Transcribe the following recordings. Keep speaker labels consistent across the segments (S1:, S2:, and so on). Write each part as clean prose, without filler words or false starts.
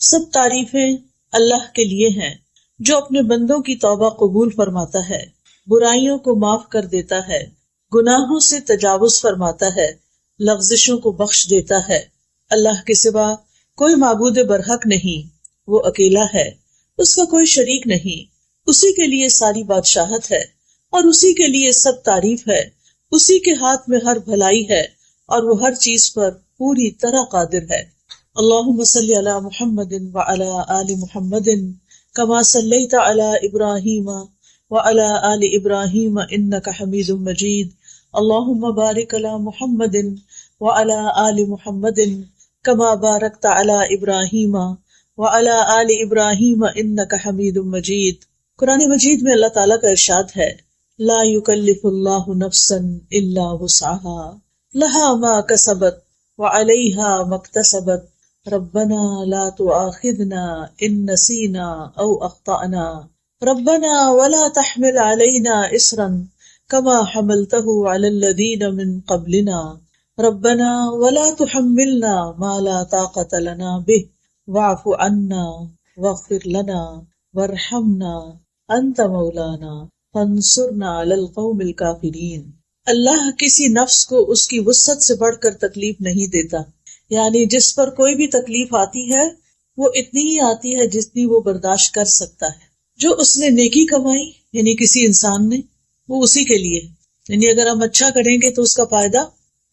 S1: سب تعریفیں اللہ کے لیے ہیں جو اپنے بندوں کی توبہ قبول فرماتا ہے، برائیوں کو معاف کر دیتا ہے، گناہوں سے تجاوز فرماتا ہے، لغزشوں کو بخش دیتا ہے۔ اللہ کے سوا کوئی معبود برحق نہیں، وہ اکیلا ہے، اس کا کوئی شریک نہیں، اسی کے لیے ساری بادشاہت ہے اور اسی کے لیے سب تعریف ہے، اسی کے ہاتھ میں ہر بھلائی ہے اور وہ ہر چیز پر پوری طرح قادر ہے۔ اللہم صلی علی محمد وعلی آل محمد کما صلیت علی ابراہیم وعلی آل ابراہیم انک حمید مجید۔ اللہم بارک علی محمد وعلی آل محمد کما بارکت علی ابراہیم وعلی آل ابراہیم انک حمید مجید۔ قرآن مجید میں اللہ تعالیٰ کا ارشاد ہے، لا یکلف اللہ نفسا الا وسعها لها ما کسبت وعلیہا ما اکتسبت ربنا لا تؤاخذنا ان نسینا او اخطأنا ربنا ولا تحمل علينا اسرا كما حملته على الذين من قبلنا ربنا ولا تحملنا ما لا طاقة لنا به واعف عنا واغفر لنا وارحمنا انت مولانا فانصرنا على القوم الكافرين۔ اللہ کسی نفس کو اس کی وسعت سے بڑھ کر تکلیف نہیں دیتا، یعنی جس پر کوئی بھی تکلیف آتی ہے وہ اتنی ہی آتی ہے جتنی وہ برداشت کر سکتا ہے۔ جو اس نے نیکی کمائی یعنی کسی انسان نے، وہ اسی کے لیے، یعنی اگر ہم اچھا کریں گے تو اس کا فائدہ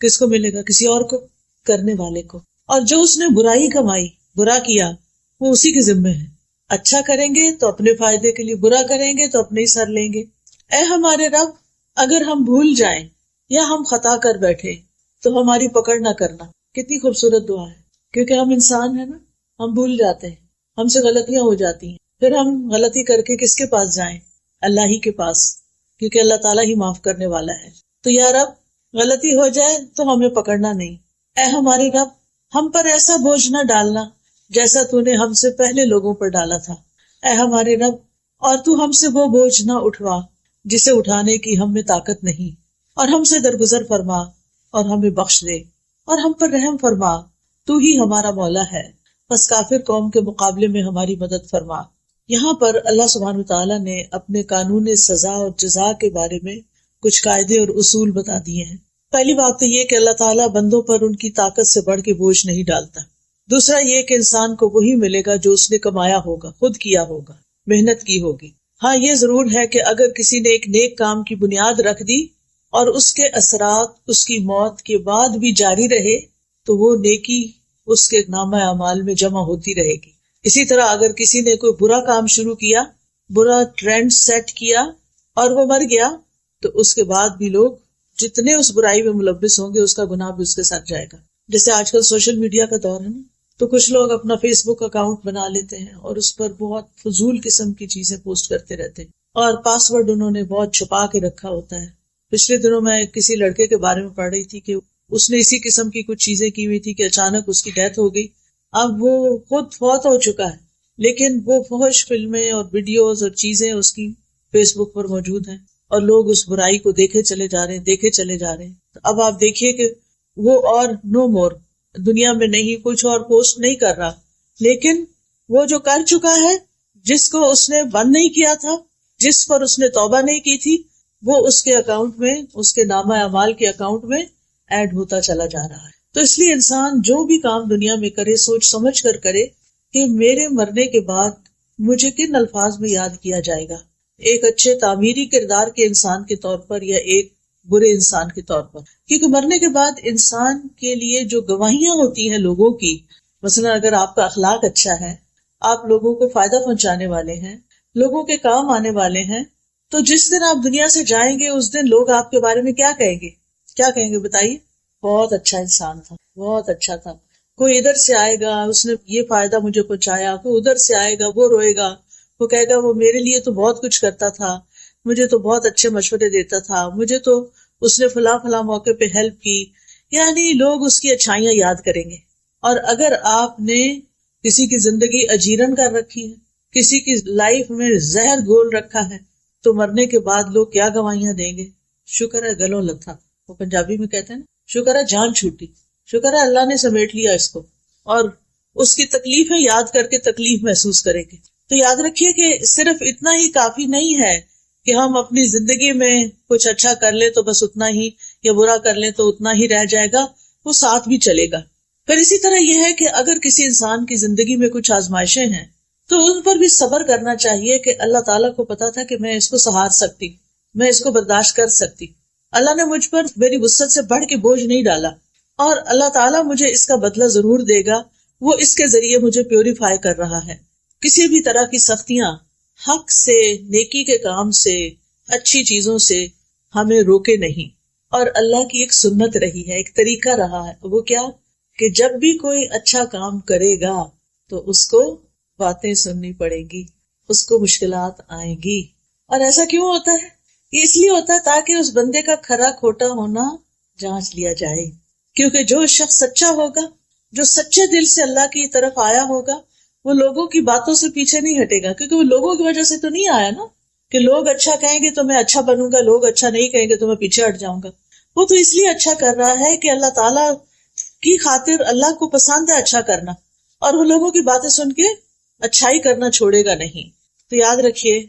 S1: کس کو ملے گا؟ کسی اور کو، کرنے والے کو۔ اور جو اس نے برائی کمائی، برا کیا، وہ اسی کے ذمے ہے۔ اچھا کریں گے تو اپنے فائدے کے لیے، برا کریں گے تو اپنے ہی سر لیں گے۔ اے ہمارے رب، اگر ہم بھول جائیں یا ہم خطا کر بیٹھے تو ہماری پکڑ نہ کرنا۔ کتنی خوبصورت دعا ہے، کیونکہ ہم انسان ہیں نا، ہم بھول جاتے ہیں، ہم سے غلطیاں ہو جاتی ہیں، پھر ہم غلطی کر کے کس کے پاس جائیں؟ اللہ ہی کے پاس، کیونکہ اللہ تعالیٰ ہی معاف کرنے والا ہے۔ تو یا رب، غلطی ہو جائے تو ہمیں پکڑنا نہیں۔ اے ہمارے رب، ہم پر ایسا بوجھ نہ ڈالنا جیسا تو نے ہم سے پہلے لوگوں پر ڈالا تھا۔ اے ہمارے رب، اور تو ہم سے وہ بوجھ نہ اٹھوا جسے اٹھانے کی ہم میں طاقت نہیں، اور ہم سے درگزر فرما اور ہمیں بخش دے اور ہم پر رحم فرما، تو ہی ہمارا مولا ہے، بس کافر قوم کے مقابلے میں ہماری مدد فرما۔ یہاں پر اللہ سبحانہ وتعالیٰ نے اپنے قانون سزا اور جزا کے بارے میں کچھ قاعدے اور اصول بتا دیے ہیں۔ پہلی بات تو یہ کہ اللہ تعالیٰ بندوں پر ان کی طاقت سے بڑھ کے بوجھ نہیں ڈالتا۔ دوسرا یہ کہ انسان کو وہی ملے گا جو اس نے کمایا ہوگا، خود کیا ہوگا، محنت کی ہوگی۔ ہاں یہ ضرور ہے کہ اگر کسی نے ایک نیک کام کی بنیاد رکھ دی اور اس کے اثرات اس کی موت کے بعد بھی جاری رہے تو وہ نیکی اس کے نامہ اعمال میں جمع ہوتی رہے گی۔ اسی طرح اگر کسی نے کوئی برا کام شروع کیا، برا ٹرینڈ سیٹ کیا اور وہ مر گیا تو اس کے بعد بھی لوگ جتنے اس برائی میں ملوث ہوں گے اس کا گناہ بھی اس کے ساتھ جائے گا۔ جیسے آج کل سوشل میڈیا کا دور ہے نا، تو کچھ لوگ اپنا فیس بک اکاؤنٹ بنا لیتے ہیں اور اس پر بہت فضول قسم کی چیزیں پوسٹ کرتے رہتے ہیں، اور پاس ورڈ انہوں نے بہت چھپا کے رکھا ہوتا ہے۔ پچھلے دنوں میں کسی لڑکے کے بارے میں پڑھ رہی تھی کہ اس نے اسی قسم کی کچھ چیزیں کی ہوئی تھی کہ اچانک اس کی ڈیتھ ہو گئی۔ اب وہ خود فوت ہو چکا ہے، لیکن وہ فحش فلمیں اور ویڈیوز اور چیزیں اس کی فیس بک پر موجود ہیں اور لوگ اس برائی کو دیکھے چلے جا رہے ہیں۔ اب آپ دیکھیے کہ وہ اور نو مور دنیا میں نہیں، کچھ اور پوسٹ نہیں کر رہا، لیکن وہ جو کر چکا ہے، جس کو اس نے بند نہیں کیا تھا، جس پر اس نے توبہ نہیں کی تھی، وہ اس کے اکاؤنٹ میں، اس کے نامہ اعمال کے اکاؤنٹ میں ایڈ ہوتا چلا جا رہا ہے۔ تو اس لیے انسان جو بھی کام دنیا میں کرے سوچ سمجھ کر کرے کہ میرے مرنے کے بعد مجھے کن الفاظ میں یاد کیا جائے گا، ایک اچھے تعمیری کردار کے انسان کے طور پر یا ایک برے انسان کے طور پر۔ کیونکہ مرنے کے بعد انسان کے لیے جو گواہیاں ہوتی ہیں لوگوں کی، مثلا اگر آپ کا اخلاق اچھا ہے، آپ لوگوں کو فائدہ پہنچانے والے ہیں، لوگوں کے کام آنے والے ہیں، تو جس دن آپ دنیا سے جائیں گے اس دن لوگ آپ کے بارے میں کیا کہیں گے بتائیے؟ بہت اچھا انسان تھا، بہت اچھا تھا۔ کوئی ادھر سے آئے گا، اس نے یہ فائدہ مجھے پہنچایا، کوئی ادھر سے آئے گا، وہ روئے گا، وہ کہے گا وہ میرے لیے تو بہت کچھ کرتا تھا، مجھے تو بہت اچھے مشورے دیتا تھا، مجھے تو اس نے فلاں موقع پہ ہیلپ کی۔ یعنی لوگ اس کی اچھائیاں یاد کریں گے۔ اور اگر آپ نے کسی کی زندگی اجیرن کر رکھی ہے، کسی کی لائف میں زہر گھول رکھا ہے، تو مرنے کے بعد لوگ کیا گواہیاں دیں گے؟ شکر ہے گلوں لتھا، وہ پنجابی میں کہتے ہیں نا، شکر ہے جان چھوٹی، شکر ہے اللہ نے سمیٹ لیا اس کو، اور اس کی تکلیفیں یاد کر کے تکلیف محسوس کریں گے. تو یاد رکھیے کہ صرف اتنا ہی کافی نہیں ہے کہ ہم اپنی زندگی میں کچھ اچھا کر لیں تو بس اتنا ہی، یا برا کر لیں تو اتنا ہی رہ جائے گا، وہ ساتھ بھی چلے گا. پھر اسی طرح یہ ہے کہ اگر کسی انسان کی زندگی میں کچھ آزمائشیں ہیں تو ان پر بھی صبر کرنا چاہیے کہ اللہ تعالیٰ کو پتا تھا کہ میں اس کو سہار سکتی، میں اس کو برداشت کر سکتی. اللہ نے مجھ پر میری وسعت سے بڑھ کے بوجھ نہیں ڈالا، اور اللہ تعالیٰ مجھے اس کا بدلہ ضرور دے گا. وہ اس کے ذریعے مجھے پیوریفائی کر رہا ہے. کسی بھی طرح کی سختیاں حق سے، نیکی کے کام سے، اچھی چیزوں سے ہمیں روکے نہیں. اور اللہ کی ایک سنت رہی ہے، ایک طریقہ رہا ہے. وہ کیا کہ جب بھی کوئی اچھا کام کرے گا تو اس کو باتیں سننی پڑے گی، اس کو مشکلات آئیں گی. اور ایسا کیوں ہوتا ہے؟ یہ اس لیے ہوتا ہے تاکہ اس بندے کا کھرا کھوٹا ہونا جانچ لیا جائے. کیونکہ جو شخص سچا ہوگا، جو سچے دل سے اللہ کی طرف آیا ہوگا، وہ لوگوں کی باتوں سے پیچھے نہیں ہٹے گا. کیونکہ وہ لوگوں کی وجہ سے تو نہیں آیا نا کہ لوگ اچھا کہیں گے تو میں اچھا بنوں گا، لوگ اچھا نہیں کہیں گے تو میں پیچھے ہٹ جاؤں گا. وہ تو اس لیے اچھا کر رہا ہے کہ اللہ تعالیٰ کی خاطر اللہ کو پسند ہے اچھا کرنا، اور وہ لوگوں کی باتیں سن کے اچھائی کرنا چھوڑے گا نہیں. تو یاد رکھیے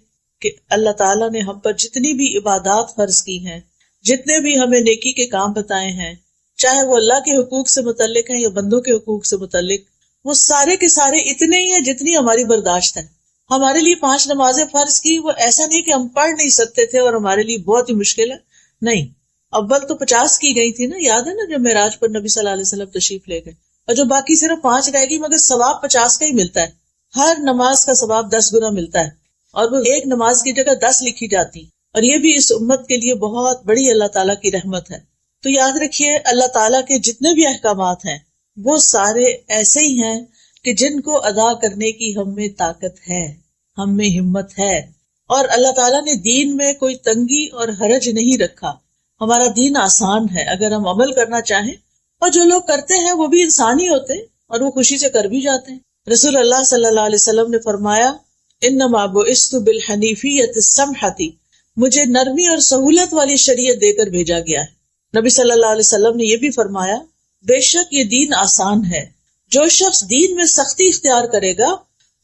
S1: کہ اللہ تعالیٰ نے ہم پر جتنی بھی عبادات فرض کی ہیں، جتنے بھی ہمیں نیکی کے کام بتائے ہیں، چاہے وہ اللہ کے حقوق سے متعلق ہیں یا بندوں کے حقوق سے متعلق، وہ سارے کے سارے اتنے ہی ہیں جتنی ہماری برداشت ہے. ہمارے لیے 5 نمازیں فرض کی، وہ ایسا نہیں کہ ہم پڑھ نہیں سکتے تھے اور ہمارے لیے بہت ہی مشکل ہے، نہیں. اول تو 50 کی گئی تھی نا، یاد ہے نا، جب معراج پر نبی صلی اللہ علیہ وسلم تشریف لے گئے، اور جو باقی صرف 5 رہ گئی، مگر ثواب 50 کا ہی ملتا ہے. ہر نماز کا ثواب 10 گنا ملتا ہے، اور وہ ایک نماز کی جگہ 10 لکھی جاتی. اور یہ بھی اس امت کے لیے بہت بڑی اللہ تعالیٰ کی رحمت ہے. تو یاد رکھیے اللہ تعالیٰ کے جتنے بھی احکامات ہیں وہ سارے ایسے ہی ہیں کہ جن کو ادا کرنے کی ہم میں طاقت ہے، ہم میں ہمت ہے. اور اللہ تعالیٰ نے دین میں کوئی تنگی اور حرج نہیں رکھا. ہمارا دین آسان ہے اگر ہم عمل کرنا چاہیں، اور جو لوگ کرتے ہیں وہ بھی انسان ہی ہوتے ہیں اور وہ خوشی سے کر بھی جاتے ہیں. رسول اللہ صلی اللہ علیہ وسلم نے فرمایا، انما بعثت بالحنیفیۃ السمحۃ، مجھے نرمی اور سہولت والی شریعت دے کر بھیجا گیا ہے. نبی صلی اللہ علیہ وسلم نے یہ بھی فرمایا، بے شک یہ دین آسان ہے، جو شخص دین میں سختی اختیار کرے گا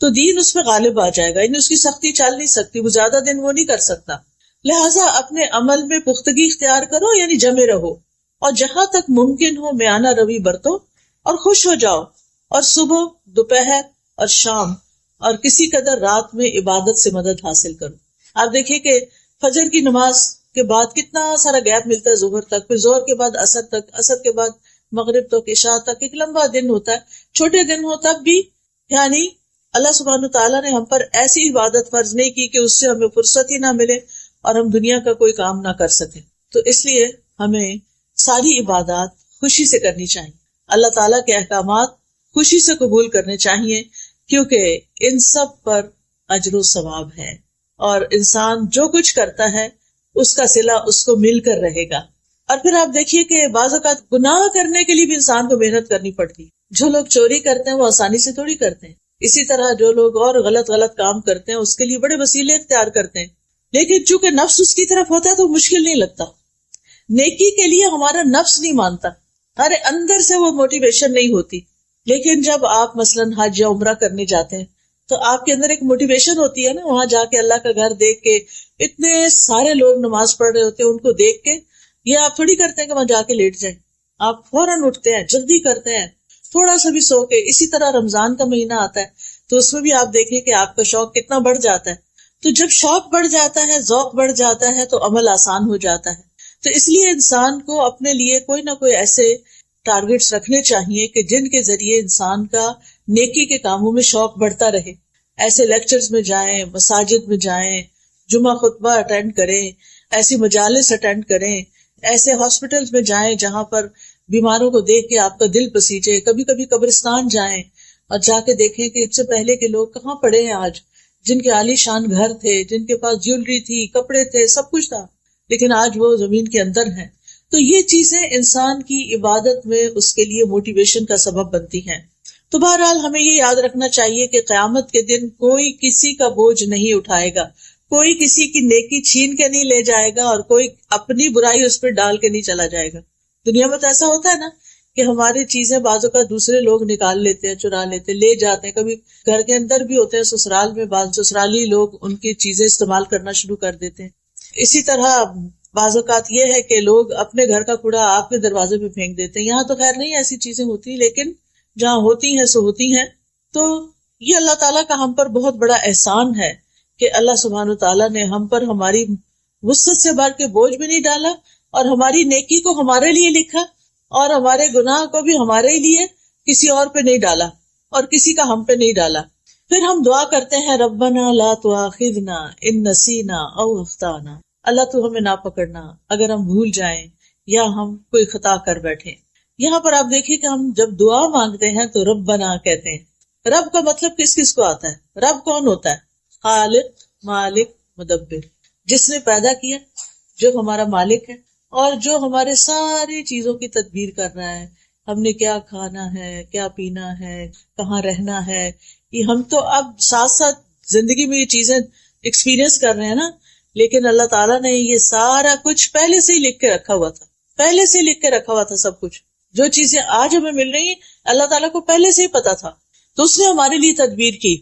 S1: تو دین اس پہ غالب آ جائے گا، یعنی اس کی سختی چل نہیں سکتی، وہ زیادہ دن وہ نہیں کر سکتا. لہٰذا اپنے عمل میں پختگی اختیار کرو، یعنی جمے رہو، اور جہاں تک ممکن ہو میانہ روی برتو، اور خوش ہو جاؤ، اور صبح، دوپہر اور شام اور کسی قدر رات میں عبادت سے مدد حاصل کرو. آپ دیکھیے کہ فجر کی نماز کے بعد کتنا سارا گیپ ملتا ہے ظہر تک، پھر ظہر کے بعد عصر تک، عصر کے بعد مغرب تک، عشاء تک. ایک لمبا دن ہوتا ہے، چھوٹے دن ہو تب بھی، یعنی اللہ سبحانہ تعالیٰ نے ہم پر ایسی عبادت فرض نہیں کی کہ اس سے ہمیں فرصت ہی نہ ملے اور ہم دنیا کا کوئی کام نہ کر سکیں. تو اس لیے ہمیں ساری عبادات خوشی سے کرنی چاہیے، اللہ تعالیٰ کے احکامات خوشی سے قبول کرنے چاہیے، کیونکہ ان سب پر اجر و ثواب ہے، اور انسان جو کچھ کرتا ہے اس کا صلہ اس کو مل کر رہے گا. اور پھر آپ دیکھیے کہ بعض اوقات گناہ کرنے کے لیے بھی انسان کو محنت کرنی پڑتی. جو لوگ چوری کرتے ہیں وہ آسانی سے تھوڑی کرتے ہیں، اسی طرح جو لوگ اور غلط کام کرتے ہیں اس کے لیے بڑے وسیلے اختیار کرتے ہیں، لیکن چونکہ نفس اس کی طرف ہوتا ہے تو مشکل نہیں لگتا. نیکی کے لیے ہمارا نفس نہیں مانتا، ہمارے اندر سے وہ موٹیویشن نہیں ہوتی. لیکن جب آپ مثلاً حج یا عمرہ کرنے جاتے ہیں تو آپ کے اندر ایک موٹیویشن ہوتی ہے نا، وہاں جا کے اللہ کا گھر دیکھ کے اتنے سارے لوگ نماز پڑھ رہے ہوتے ہیں، ان کو دیکھ کے یہ آپ تھوڑی کرتے ہیں کہ وہاں جا کے لیٹ جائیں، آپ فوراً اٹھتے ہیں، جلدی کرتے ہیں، تھوڑا سا بھی سو کے. اسی طرح رمضان کا مہینہ آتا ہے تو اس میں بھی آپ دیکھیں کہ آپ کا شوق کتنا بڑھ جاتا ہے. تو جب شوق بڑھ جاتا ہے، ذوق بڑھ جاتا ہے، تو عمل آسان ہو جاتا ہے. تو اس لیے انسان کو اپنے لیے کوئی نہ کوئی ایسے ٹارگیٹس رکھنے چاہیے کہ جن کے ذریعے انسان کا نیکی کے کاموں میں شوق بڑھتا رہے. ایسے لیکچرز میں جائیں، مساجد میں جائیں، جمعہ خطبہ اٹینڈ کریں، ایسی مجالس اٹینڈ کریں، ایسے ہاسپٹلز میں جائیں جہاں پر بیماروں کو دیکھ کے آپ کا دل پسیجے. کبھی کبھی قبرستان جائیں اور جا کے دیکھیں کہ اس سے پہلے کے لوگ کہاں پڑے ہیں آج، جن کے عالی شان گھر تھے، جن کے پاس جیولری تھی، کپڑے تھے، سب کچھ تھا، لیکن آج وہ زمین کے اندر ہیں. تو یہ چیزیں انسان کی عبادت میں اس کے لیے موٹیویشن کا سبب بنتی ہیں. تو بہرحال ہمیں یہ یاد رکھنا چاہیے کہ قیامت کے دن کوئی کسی کا بوجھ نہیں اٹھائے گا، کوئی کسی کی نیکی چھین کے نہیں لے جائے گا، اور کوئی اپنی برائی اس پہ ڈال کے نہیں چلا جائے گا. دنیا میں تو ایسا ہوتا ہے نا کہ ہماری چیزیں بعض اوقات دوسرے لوگ نکال لیتے ہیں، چرا لیتے ہیں، لے جاتے ہیں. کبھی گھر کے اندر بھی ہوتے ہیں، سسرال میں بعض سسرالی لوگ ان کی چیزیں استعمال کرنا شروع کر دیتے ہیں. اسی طرح بعض اوقات یہ ہے کہ لوگ اپنے گھر کا کوڑا آپ کے دروازے پہ پھینک دیتے ہیں. یہاں تو خیر نہیں ایسی چیزیں ہوتی، لیکن جہاں ہوتی ہیں سو ہوتی ہیں. تو یہ اللہ تعالیٰ کا ہم پر بہت بڑا احسان ہے کہ اللہ سبحانہ تعالیٰ نے ہم پر ہماری وسعت سے بڑھ کے بوجھ بھی نہیں ڈالا، اور ہماری نیکی کو ہمارے لیے لکھا، اور ہمارے گناہ کو بھی ہمارے لیے، کسی اور پہ نہیں ڈالا، اور کسی کا ہم پہ نہیں ڈالا. پھر ہم دعا کرتے ہیں ربنا لا تؤاخذنا ان نسینا او اخطانا، اللہ تو ہمیں نہ پکڑنا اگر ہم بھول جائیں یا ہم کوئی خطا کر بیٹھے. یہاں پر آپ دیکھیے کہ ہم جب دعا مانگتے ہیں تو ربنا کہتے ہیں. رب کا مطلب کس کس کو آتا ہے؟ رب کون ہوتا ہے؟ خالق، مالک، مدبر، جس نے پیدا کیا، جو ہمارا مالک ہے، اور جو ہمارے ساری چیزوں کی تدبیر کر رہا ہے. ہم نے کیا کھانا ہے، کیا پینا ہے، کہاں رہنا ہے، یہ ہم تو اب ساتھ ساتھ زندگی میں یہ چیزیں ایکسپیرئنس کر رہے ہیں نا، لیکن اللہ تعالیٰ نے یہ سارا کچھ پہلے سے ہی لکھ کے رکھا ہوا تھا. پہلے سے ہی لکھ کے رکھا ہوا تھا سب کچھ. جو چیزیں آج ہمیں مل رہی ہیں اللہ تعالیٰ کو پہلے سے ہی پتا تھا، تو اس نے ہمارے لیے تدبیر کی،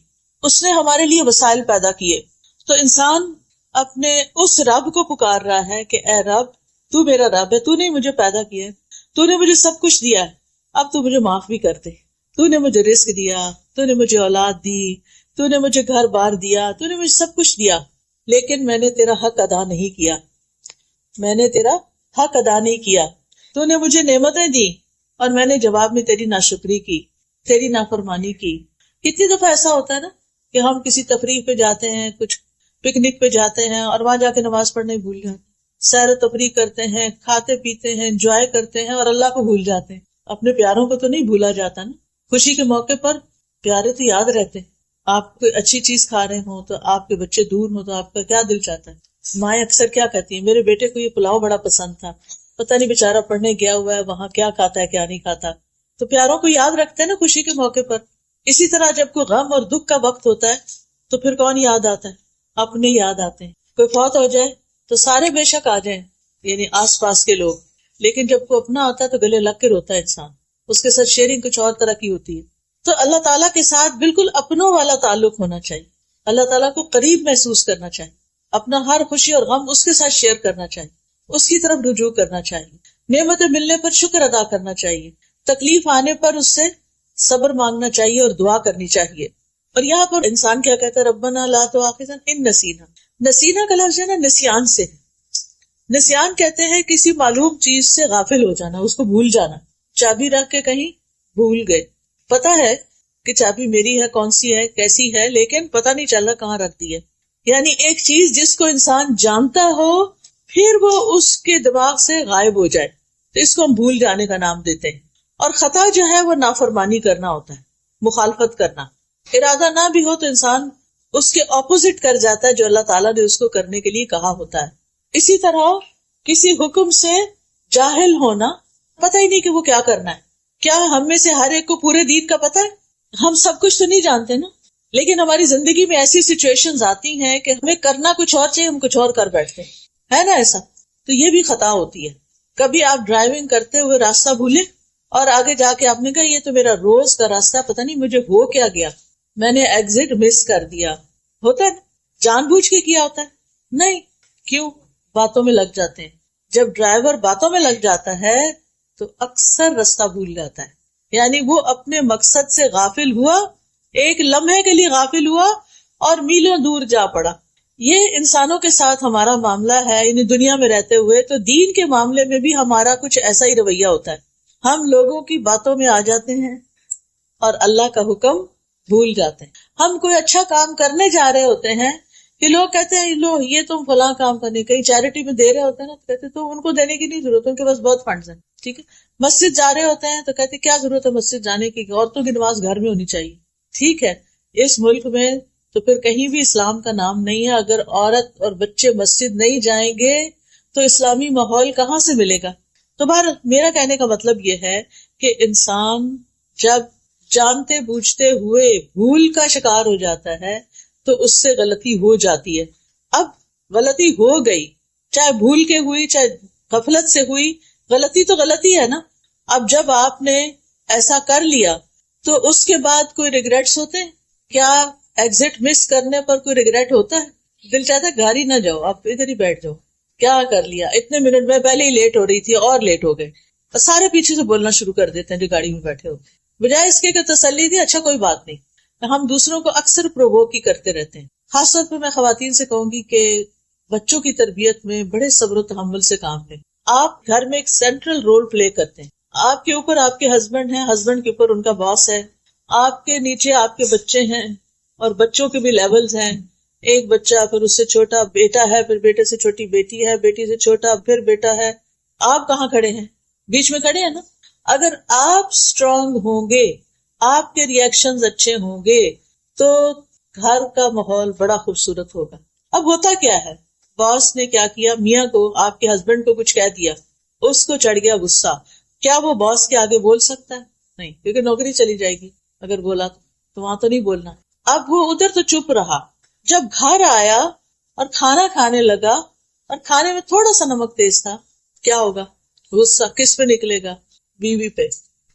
S1: اس نے ہمارے لیے وسائل پیدا کیے. تو انسان اپنے اس رب کو پکار رہا ہے کہ اے رب، تو میرا رب ہے، تو نے مجھے پیدا کیا ہے، تو نے مجھے سب کچھ دیا ہے، اب تو مجھے معاف بھی کر دے. تو نے مجھے رزق دیا، تو نے مجھے اولاد دی، تو نے مجھے گھر بار دیا، تو نے مجھے سب کچھ دیا، لیکن میں نے تیرا حق ادا نہیں کیا. میں نے تیرا حق ادا نہیں کیا. تو نے مجھے نعمتیں دی اور میں نے جواب میں تیری ناشکری کی، تیری نافرمانی کی. کتنی دفعہ ایسا ہوتا ہے نا کہ ہم کسی تفریح پہ جاتے ہیں، کچھ پکنک پہ جاتے ہیں، اور وہاں جا کے نماز پڑھنا ہی بھول جاتے ہیں، سیر و تفریح کرتے ہیں، کھاتے پیتے ہیں، انجوائے کرتے ہیں، اور اللہ کو بھول جاتے ہیں. اپنے پیاروں کو تو نہیں بھولا جاتا نا. خوشی کے موقع پر پیارے تو یاد رہتے ہیں. آپ کوئی اچھی چیز کھا رہے ہوں تو آپ کے بچے دور ہوں تو آپ کا کیا دل چاہتا ہے. مائیں اکثر کیا کہتی ہیں، میرے بیٹے کو یہ پلاؤ بڑا پسند تھا، پتہ نہیں بیچارہ پڑھنے گیا ہوا ہے، وہاں کیا کھاتا ہے کیا نہیں کھاتا. تو پیاروں کو یاد رکھتے ہیں نا خوشی کے موقع پر. اسی طرح جب کوئی غم اور دکھ کا وقت ہوتا ہے تو پھر کون یاد آتا ہے؟ اپنے یاد آتے ہیں. کوئی فوت ہو جائے تو سارے بے شک آ جائیں، یعنی آس پاس کے لوگ، لیکن جب کوئی اپنا آتا ہے تو گلے لگ کے روتا ہے انسان. اس کے ساتھ شیئرنگ کچھ اور طرح کی ہوتی ہے. تو اللہ تعالیٰ کے ساتھ بالکل اپنوں والا تعلق ہونا چاہیے. اللہ تعالیٰ کو قریب محسوس کرنا چاہیے، اپنا ہر خوشی اور غم اس کے ساتھ شیئر کرنا چاہیے، اس کی طرف رجوع کرنا چاہیے. نعمتیں ملنے پر شکر ادا کرنا چاہیے، تکلیف آنے پر اس سے صبر مانگنا چاہیے اور دعا کرنی چاہیے. اور یہاں پر انسان کیا کہتا ہے، ربنا لا تؤاخذنا ان نسینا. نسینا کا لفظ ہے نا نسیان سے. نسیان کہتے ہیں کسی معلوم چیز سے غافل ہو جانا، اس کو بھول جانا. چابی رکھ کے کہیں بھول گئے، پتا ہے کہ چابی میری ہے، کون سی ہے، کیسی ہے، لیکن پتا نہیں چل رہا کہاں رکھ دی ہے. یعنی ایک چیز جس کو انسان جانتا ہو پھر وہ اس کے دماغ سے غائب ہو جائے، تو اس کو ہم بھول جانے کا نام دیتے ہیں. اور خطا جو ہے وہ نافرمانی کرنا ہوتا ہے، مخالفت کرنا. ارادہ نہ بھی ہو تو انسان اس کے اپوزٹ کر جاتا ہے جو اللہ تعالیٰ نے اس کو کرنے کے لیے کہا ہوتا ہے. اسی طرح کسی حکم سے جاہل ہونا، پتہ ہی نہیں کہ وہ کیا کرنا ہے. کیا ہم میں سے ہر ایک کو پورے دین کا پتہ ہے؟ ہم سب کچھ تو نہیں جانتے نا، لیکن ہماری زندگی میں ایسی سچویشنز آتی ہیں کہ ہمیں کرنا کچھ اور چاہیے، ہم کچھ اور کر بیٹھتے ہیں، ہے نا ایسا؟ تو یہ بھی خطا ہوتی ہے. کبھی آپ ڈرائیونگ کرتے ہوئے راستہ بھولے اور آگے جا کے آپ نے کہا یہ تو میرا روز کا راستہ، پتہ نہیں مجھے ہو کیا گیا، میں نے ایگزٹ مس کر دیا. ہوتا ہے نا؟ جان بوجھ کے کیا ہوتا ہے؟ نہیں. کیوں؟ باتوں میں لگ جاتے ہیں. جب ڈرائیور باتوں میں لگ جاتا ہے تو اکثر راستہ بھول جاتا ہے. یعنی وہ اپنے مقصد سے غافل ہوا، ایک لمحے کے لیے غافل ہوا اور میلوں دور جا پڑا. یہ انسانوں کے ساتھ ہمارا معاملہ ہے، یعنی دنیا میں رہتے ہوئے. تو دین کے معاملے میں بھی ہمارا کچھ ایسا ہی رویہ ہوتا ہے. ہم لوگوں کی باتوں میں آ جاتے ہیں اور اللہ کا حکم بھول جاتے ہیں. ہم کوئی اچھا کام کرنے جا رہے ہوتے ہیں کہ لوگ کہتے ہیں لو یہ تم فلاں کام کرنے، کہیں چیریٹی میں دے رہے ہوتے ہیں نا، تو کہتے تو ان کو دینے کی نہیں ضرورت، ان کے پاس بہت فنڈز ہیں. ٹھیک ہے. مسجد جا رہے ہوتے ہیں تو کہتے کیا ضرورت ہے مسجد جانے کی، عورتوں کی نماز گھر میں ہونی چاہیے. ٹھیک ہے. اس ملک میں تو پھر کہیں بھی اسلام کا نام نہیں ہے. اگر عورت اور بچے مسجد نہیں جائیں گے تو اسلامی ماحول کہاں سے ملے گا؟ تو بہر میرا کہنے کا مطلب یہ ہے کہ انسان جب جانتے بوجھتے ہوئے بھول کا شکار ہو جاتا ہے تو اس سے غلطی ہو جاتی ہے. اب غلطی ہو گئی، چاہے بھول کے ہوئی چاہے غفلت سے ہوئی، غلطی تو غلطی ہے نا. اب جب آپ نے ایسا کر لیا تو اس کے بعد کوئی ریگریٹس ہوتے ہیں کیا؟ ایگزٹ مس کرنے پر کوئی ریگریٹ ہوتا ہے؟ دل چاہتا ہے گھر ہی نہ جاؤ، آپ ادھر ہی بیٹھ جاؤ، کیا کر لیا، اتنے منٹ میں پہلے ہی لیٹ ہو رہی تھی اور لیٹ ہو گئے. سارے پیچھے سے بولنا شروع کر دیتے ہیں جو گاڑی میں بیٹھے ہوتے ہیں، بجائے اس کے کہ تسلی دی اچھا کوئی بات نہیں. ہم دوسروں کو اکثر پرووک ہی کرتے رہتے ہیں. خاص طور پہ میں خواتین سے کہوں گی کہ بچوں کی تربیت میں بڑے صبر و تحمل سے کام لیں. آپ گھر میں ایک سینٹرل رول پلے کرتے ہیں. آپ کے اوپر آپ کے ہسبینڈ ہیں، ہسبینڈ کے اوپر ان کا باس ہے، آپ کے نیچے آپ کے بچے ہیں اور بچوں کے بھی لیولز ہیں. ایک بچہ، پھر اس سے چھوٹا بیٹا ہے، پھر بیٹے سے چھوٹی بیٹی ہے، بیٹی سے چھوٹا پھر بیٹا ہے. آپ کہاں کھڑے ہیں؟ بیچ میں کھڑے ہیں نا. اگر آپ اسٹرانگ ہوں گے، آپ کے ریئیکشنز اچھے ہوں گے تو گھر کا ماحول بڑا خوبصورت ہوگا. اب ہوتا کیا ہے، باس نے کیا کیا، میاں کو، آپ کے ہسبینڈ کو کچھ کہہ دیا، اس کو چڑھ گیا غصہ. کیا وہ باس کے آگے بول سکتا ہے؟ نہیں، کیونکہ نوکری چلی جائے گی اگر بولا تو وہاں تو نہیں بولنا. اب وہ ادھر تو چپ رہا، جب گھر آیا اور کھانا کھانے لگا اور کھانے میں تھوڑا سا نمک تیز تھا، کیا ہوگا؟ غصہ کس پہ نکلے گا؟ بیوی پہ.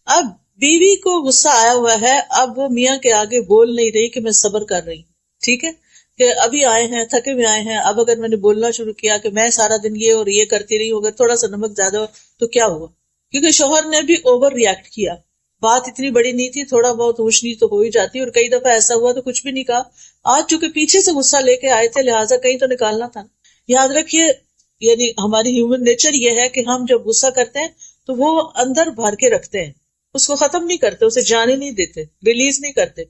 S1: اب بیوی کو غصہ آیا ہوا ہے، اب وہ میاں کے آگے بول نہیں رہی کہ میں صبر کر رہی. ٹھیک ہے کہ ابھی آئے ہیں، تھکے ہوئے آئے ہیں، اب اگر میں نے بولنا شروع کیا کہ میں سارا دن یہ اور یہ کرتی رہی ہوں، اگر تھوڑا سا نمک زیادہ ہو تو کیا ہوا؟ کیونکہ شوہر نے بھی اوور ریئیکٹ کیا. بات اتنی بڑی نہیں تھی، تھوڑا بہت اونچ نیچ تو ہو ہی جاتی، اور کئی دفعہ ایسا ہوا تو کچھ بھی نہیں کہا. آج چونکہ پیچھے سے غصہ لے کے آئے تھے لہٰذا کہیں تو نکالنا تھا. یاد رکھیے، یعنی ہماری ہیومن نیچر یہ ہے کہ ہم جب غصہ کرتے ہیں تو وہ اندر بھر کے رکھتے ہیں، اس کو ختم نہیں کرتے، اسے جانے نہیں دیتے، ریلیز نہیں کرتے.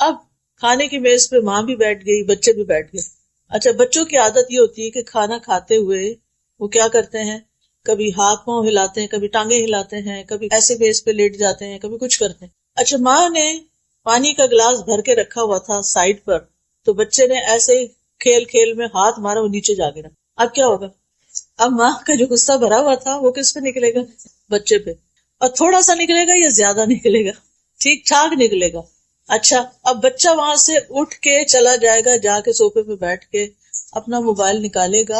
S1: اب کھانے کی میز پہ ماں بھی بیٹھ گئی، بچے بھی بیٹھ گئے. اچھا، بچوں کی عادت یہ ہوتی ہے کہ کھانا کھاتے ہوئے وہ کیا کرتے ہیں، کبھی ہاتھ پاؤں ہلاتے ہیں، کبھی ٹانگیں ہلاتے ہیں، کبھی ایسے میز پہ لیٹ جاتے ہیں، کبھی کچھ کرتے ہیں. اچھا، ماں نے پانی کا گلاس بھر کے رکھا ہوا تھا سائڈ پر، تو بچے نے ایسے ہی کھیل کھیل میں ہاتھ مارا، وہ نیچے جا گرا. اب کیا ہوگا؟ اب ماں کا جو غصہ بھرا ہوا تھا وہ کس پہ نکلے گا؟ بچے پہ. اور تھوڑا سا نکلے گا یا زیادہ نکلے گا؟ ٹھیک ٹھاک نکلے گا. اچھا، اب بچہ وہاں سے اٹھ کے چلا جائے گا، جا کے صوفے پہ بیٹھ کے اپنا موبائل نکالے گا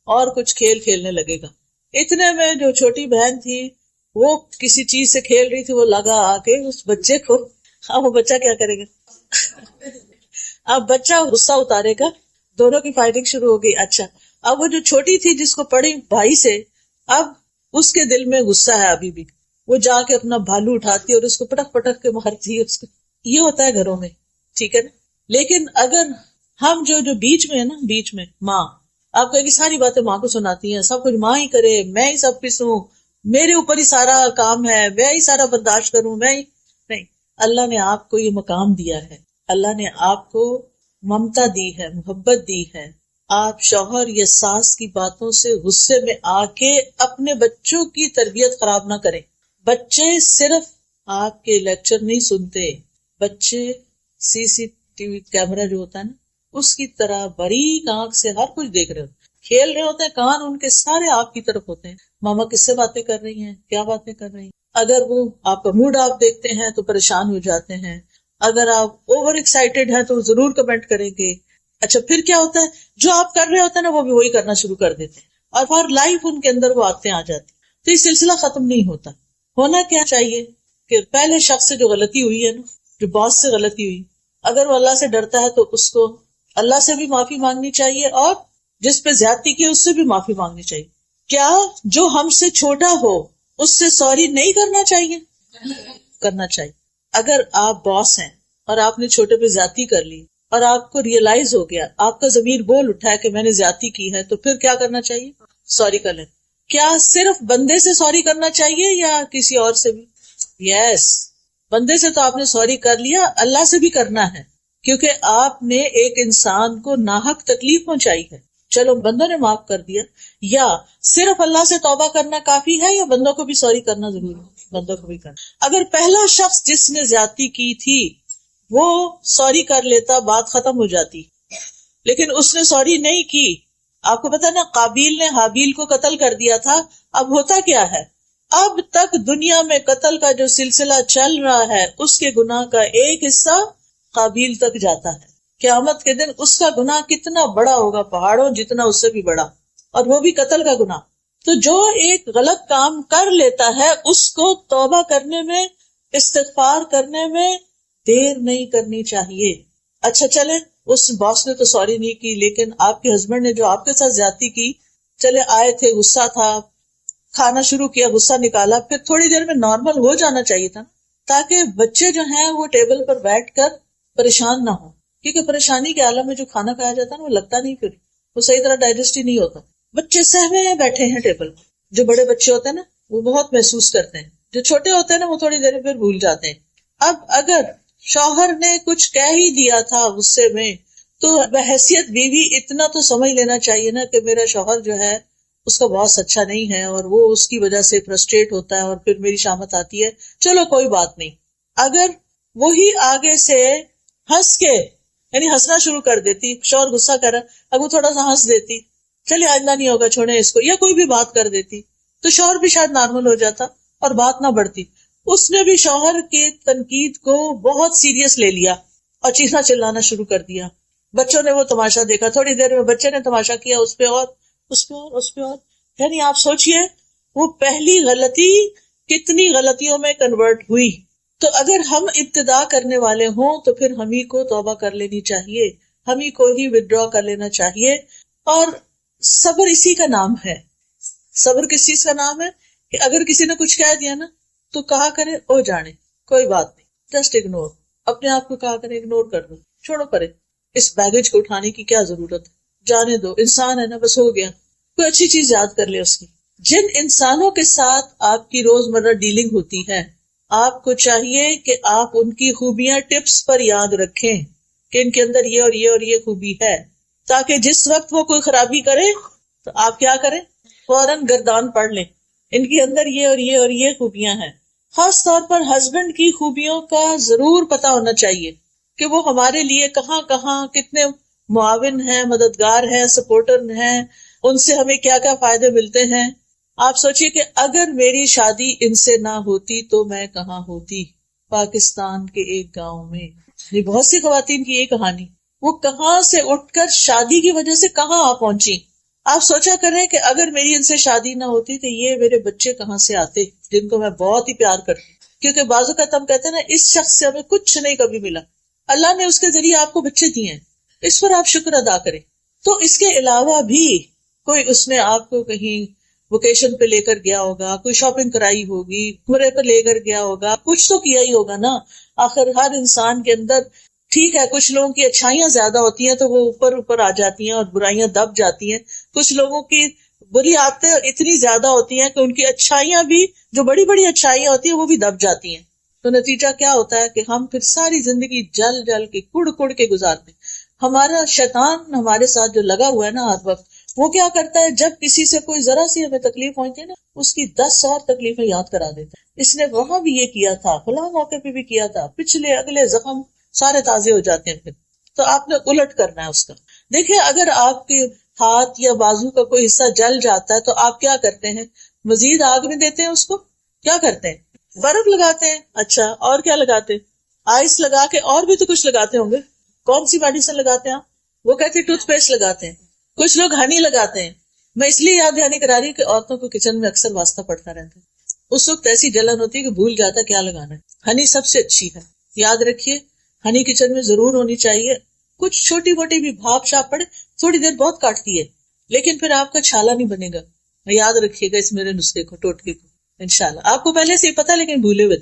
S1: اور کچھ کھیل کھیلنے لگے گا. اتنے میں جو چھوٹی بہن تھی وہ کسی چیز سے کھیل رہی تھی، وہ لگا آ کے اس بچے کو. اب وہ بچہ کیا کرے گا؟ اب بچہ غصہ اتارے گا، دونوں کی فائٹنگ شروع ہو گئی. اچھا، اب وہ جو چھوٹی تھی جس کو پڑی بھائی سے، اب اس کے دل میں غصہ ہے ابھی بھی، وہ جا کے اپنا بھالو اٹھاتی ہے اور اس کو پٹک پٹک کے مارتی ہے اس کو. یہ ہوتا ہے گھروں میں، ٹھیک ہے نا. لیکن اگر ہم جو بیچ میں ہے نا، بیچ میں ماں، آپ کہیں گے ساری باتیں ماں کو سناتی ہیں، سب کچھ ماں ہی کرے، میں ہی سب پیسوں، میرے اوپر ہی سارا کام ہے، میں ہی سارا برداشت کروں، میں ہی نہیں. اللہ نے آپ کو یہ مقام دیا ہے، اللہ نے آپ کو ممتا دی ہے، محبت دی ہے. آپ شوہر یا ساس کی باتوں سے غصے میں آ کے اپنے بچوں کی تربیت خراب نہ کریں. بچے صرف آپ کے لیکچر نہیں سنتے، بچے سی سی ٹی وی کیمرہ جو ہوتا ہے نا، اس کی طرح باریک آنکھ سے ہر کچھ دیکھ رہے ہوتے، کھیل رہے ہوتے ہیں، کان ان کے سارے آپ کی طرف ہوتے ہیں. ماما کس سے باتیں کر رہی ہیں، کیا باتیں کر رہی ہیں. اگر وہ آپ کا موڈ آپ دیکھتے ہیں تو پریشان ہو جاتے ہیں، اگر آپ اوور ایکسائٹیڈ ہیں تو ضرور کمنٹ کریں گے. اچھا، پھر کیا ہوتا ہے، جو آپ کر رہے ہوتے ہیں نا وہ بھی وہی کرنا شروع کر دیتے ہیں، اور فار لائف ان کے اندر وہ عادتیں آ جاتی. تو یہ سلسلہ ختم نہیں ہوتا. ہونا کیا چاہیے کہ پہلے شخص سے جو غلطی ہوئی ہے نا، جو باس سے غلطی ہوئی، اگر وہ اللہ سے ڈرتا ہے تو اس کو اللہ سے بھی معافی مانگنی چاہیے، اور جس پہ زیادتی کی اس سے بھی معافی مانگنی چاہیے. کیا جو ہم سے چھوٹا ہو اس سے سوری نہیں کرنا چاہیے؟ کرنا چاہیے. اگر آپ باس ہیں اور آپ نے چھوٹے پہ زیادتی کر لی اور آپ کو ریئلائز ہو گیا، آپ کا ضمیر بول اٹھا ہے کہ میں نے زیادتی کی ہے، تو پھر کیا کرنا چاہیے؟ سوری کر لیں. کیا صرف بندے سے سوری کرنا چاہیے یا کسی اور سے بھی؟ یس، بندے سے تو آپ نے سوری کر لیا، اللہ سے بھی کرنا ہے، کیونکہ آپ نے ایک انسان کو ناحق تکلیف پہنچائی ہے. چلو بندوں نے معاف کر دیا، یا صرف اللہ سے توبہ کرنا کافی ہے یا بندوں کو بھی سوری کرنا ضروری ہے؟ بندوں کو بھی کرنا. اگر پہلا شخص جس نے زیادتی کی تھی وہ سوری کر لیتا، بات ختم ہو جاتی، لیکن اس نے سوری نہیں کی. آپ کو پتا نا، قابیل نے حابیل کو قتل کر دیا تھا. اب ہوتا کیا ہے، اب تک دنیا میں قتل کا جو سلسلہ چل رہا ہے اس کے گناہ کا ایک حصہ قابیل تک جاتا ہے. قیامت کے دن اس کا گناہ کتنا بڑا ہوگا، پہاڑوں جتنا، اس سے بھی بڑا، اور وہ بھی قتل کا گناہ. تو جو ایک غلط کام کر لیتا ہے اس کو توبہ کرنے میں، استغفار کرنے میں دیر نہیں کرنی چاہیے. اچھا چلے اس باس نے تو سوری نہیں کی، لیکن آپ کے ہسبینڈ نے جو آپ کے ساتھ زیادتی کی، چلے آئے تھے، غصہ تھا، کھانا شروع کیا، غصہ نکالا، پھر تھوڑی دیر میں نارمل ہو جانا چاہیے تھا، تاکہ بچے جو ہیں وہ ٹیبل پر بیٹھ کر پریشان نہ ہو. کیونکہ پریشانی کے عالم میں جو کھانا کھایا جاتا ہے نا وہ لگتا نہیں، پھر وہ صحیح طرح ڈائجسٹ ہی نہیں ہوتا. بچے سہمے ہیں بیٹھے ہیں ٹیبل پر. جو بڑے بچے ہوتے ہیں نا وہ بہت محسوس کرتے ہیں، جو چھوٹے ہوتے ہیں نا وہ تھوڑی دیر میں پھر بھول جاتے ہیں. اب اگر شوہر نے کچھ کہہ ہی دیا تھا غصے میں، تو بحیثیت بیوی اتنا تو سمجھ لینا چاہیے نا کہ میرا شوہر جو ہے اس کا باس اچھا نہیں ہے اور وہ اس کی وجہ سے فرسٹریٹ ہوتا ہے اور پھر میری شامت آتی ہے، چلو کوئی بات نہیں. اگر وہی آگے سے ہنس کے، یعنی ہنسنا شروع کر دیتی، شوہر غصہ کر رہا، اب وہ تھوڑا سا ہنس دیتی، چلیے آئندہ نہیں ہوگا چھوڑیں اس کو، یا کوئی بھی بات کر دیتی، تو شوہر بھی شاید نارمل ہو جاتا اور بات نہ بڑھتی. اس نے بھی شوہر کے تنقید کو بہت سیریس لے لیا اور چیخنا چلانا شروع کر دیا. بچوں نے وہ تماشا دیکھا، تھوڑی دیر میں بچے نے تماشا کیا، اس پہ اور اس پہ اور اس پہ اور. یعنی آپ سوچئے وہ پہلی غلطی کتنی غلطیوں میں کنورٹ ہوئی. تو اگر ہم ابتدا کرنے والے ہوں تو پھر ہم ہی کو توبہ کر لینی چاہیے، ہم ہی کو ہی ودرا کر لینا چاہیے. اور صبر اسی کا نام ہے. صبر کس چیز کا نام ہے؟ کہ اگر کسی نے کچھ کہہ دیا نا تو کہا کرے او جانے، کوئی بات نہیں، جسٹ اگنور. اپنے آپ کو کہا کرے اگنور کر دو، چھوڑو پرے، اس بیگیج کو اٹھانے کی کیا ضرورت ہے، جانے دو، انسان ہے نا، بس ہو گیا. کوئی اچھی چیز یاد کر لے اس کی. جن انسانوں کے ساتھ آپ کی روزمرہ ڈیلنگ ہوتی ہے، آپ کو چاہیے کہ آپ ان کی خوبیاں ٹپس پر یاد رکھیں کہ ان کے اندر یہ اور یہ اور یہ خوبی ہے، تاکہ جس وقت وہ کوئی خرابی کرے تو آپ کیا کریں، فوراً گردان پڑھ لیں، ان کے اندر یہ اور یہ اور یہ خوبیاں ہیں. خاص طور پر ہسبینڈ کی خوبیوں کا ضرور پتا ہونا چاہیے کہ وہ ہمارے لیے کہاں کہاں کتنے معاون ہیں، مددگار ہیں، سپورٹر ہیں، ان سے ہمیں کیا کیا فائدے ملتے ہیں. آپ سوچئے کہ اگر میری شادی ان سے نہ ہوتی تو میں کہاں ہوتی. پاکستان کے ایک گاؤں میں یہ بہت سی خواتین کی یہ کہانی، وہ کہاں سے اٹھ کر شادی کی وجہ سے کہاں آ پہنچی. آپ سوچا کریں کہ اگر میری ان سے شادی نہ ہوتی تو یہ میرے بچے کہاں سے آتے، جن کو میں بہت ہی پیار کرتی. کیونکہ بعض اوقات ہم کہتے ہیں نا اس شخص سے ہمیں کچھ نہیں کبھی ملا، اللہ نے اس کے ذریعے آپ کو بچے دیے ہیں، اس پر آپ شکر ادا کریں. تو اس کے علاوہ بھی کوئی اس نے آپ کو کہیں ویکیشن پہ لے کر گیا ہوگا، کوئی شاپنگ کرائی ہوگی، عمرے پہ لے کر گیا ہوگا، کچھ تو کیا ہی ہوگا نا. آخر ہر انسان کے اندر، ٹھیک ہے کچھ لوگوں کی اچھائیاں زیادہ ہوتی ہیں تو وہ اوپر اوپر آ جاتی ہیں اور برائیاں دب جاتی ہیں. کچھ لوگوں کی بری عادتیں اتنی زیادہ ہوتی ہیں کہ ان کی اچھائیاں بھی، جو بڑی بڑی اچھائیاں ہوتی ہیں، وہ بھی دب جاتی ہیں. تو نتیجہ کیا ہوتا ہے کہ ہم پھر ساری زندگی جل جل کے کڑ کڑ کے گزارتے ہیں. ہمارا شیطان ہمارے ساتھ جو لگا ہوا ہے نا ہر وقت، وہ کیا کرتا ہے، جب کسی سے کوئی ذرا سی ہمیں تکلیف پہنچتی ہے نا، اس کی 10 اور تکلیفیں یاد کرا دیتا ہے. اس نے وہاں بھی یہ کیا تھا، فلاں موقع پہ بھی کیا تھا، پچھلے اگلے زخم سارے تازے ہو جاتے ہیں. پھر تو آپ نے الٹ کرنا ہے اس کا. دیکھیں اگر آپ کے ہاتھ یا بازو کا کوئی حصہ جل جاتا ہے تو آپ کیا کرتے ہیں، مزید آگ میں دیتے ہیں اس کو، کیا کرتے ہیں، برف لگاتے ہیں. اچھا اور کیا لگاتے ہیں، آئس لگا کے، اور بھی تو کچھ لگاتے ہوں گے. کون سی میڈیسن لگاتے ہیں آپ، وہ کہتے ہیں ٹوتھ پیسٹ لگاتے ہیں، کچھ لوگ ہنی لگاتے ہیں. میں اس لیے یاد دہانی کرا رہی ہوں کہ عورتوں کو کچن میں اکثر واسطہ پڑتا رہتا ہے، اس وقت ایسی جلن ہوتی ہے کہ بھول جاتا ہے کیا لگانا ہے. ہنی سب سے اچھی ہے، یاد رکھیے ہنی کچن میں ضرور ہونی چاہیے. کچھ چھوٹی موٹی بھی بھاپ شاپ پڑے تھوڑی دیر بہت کاٹتی ہے، لیکن پھر آپ کا چھالا نہیں بنے گا. یاد رکھیے گا اس میرے نسخے کو، ٹوٹکے کو. انشاءاللہ آپ کو پہلے سے ہی پتا لیکن بھولے ہوئے،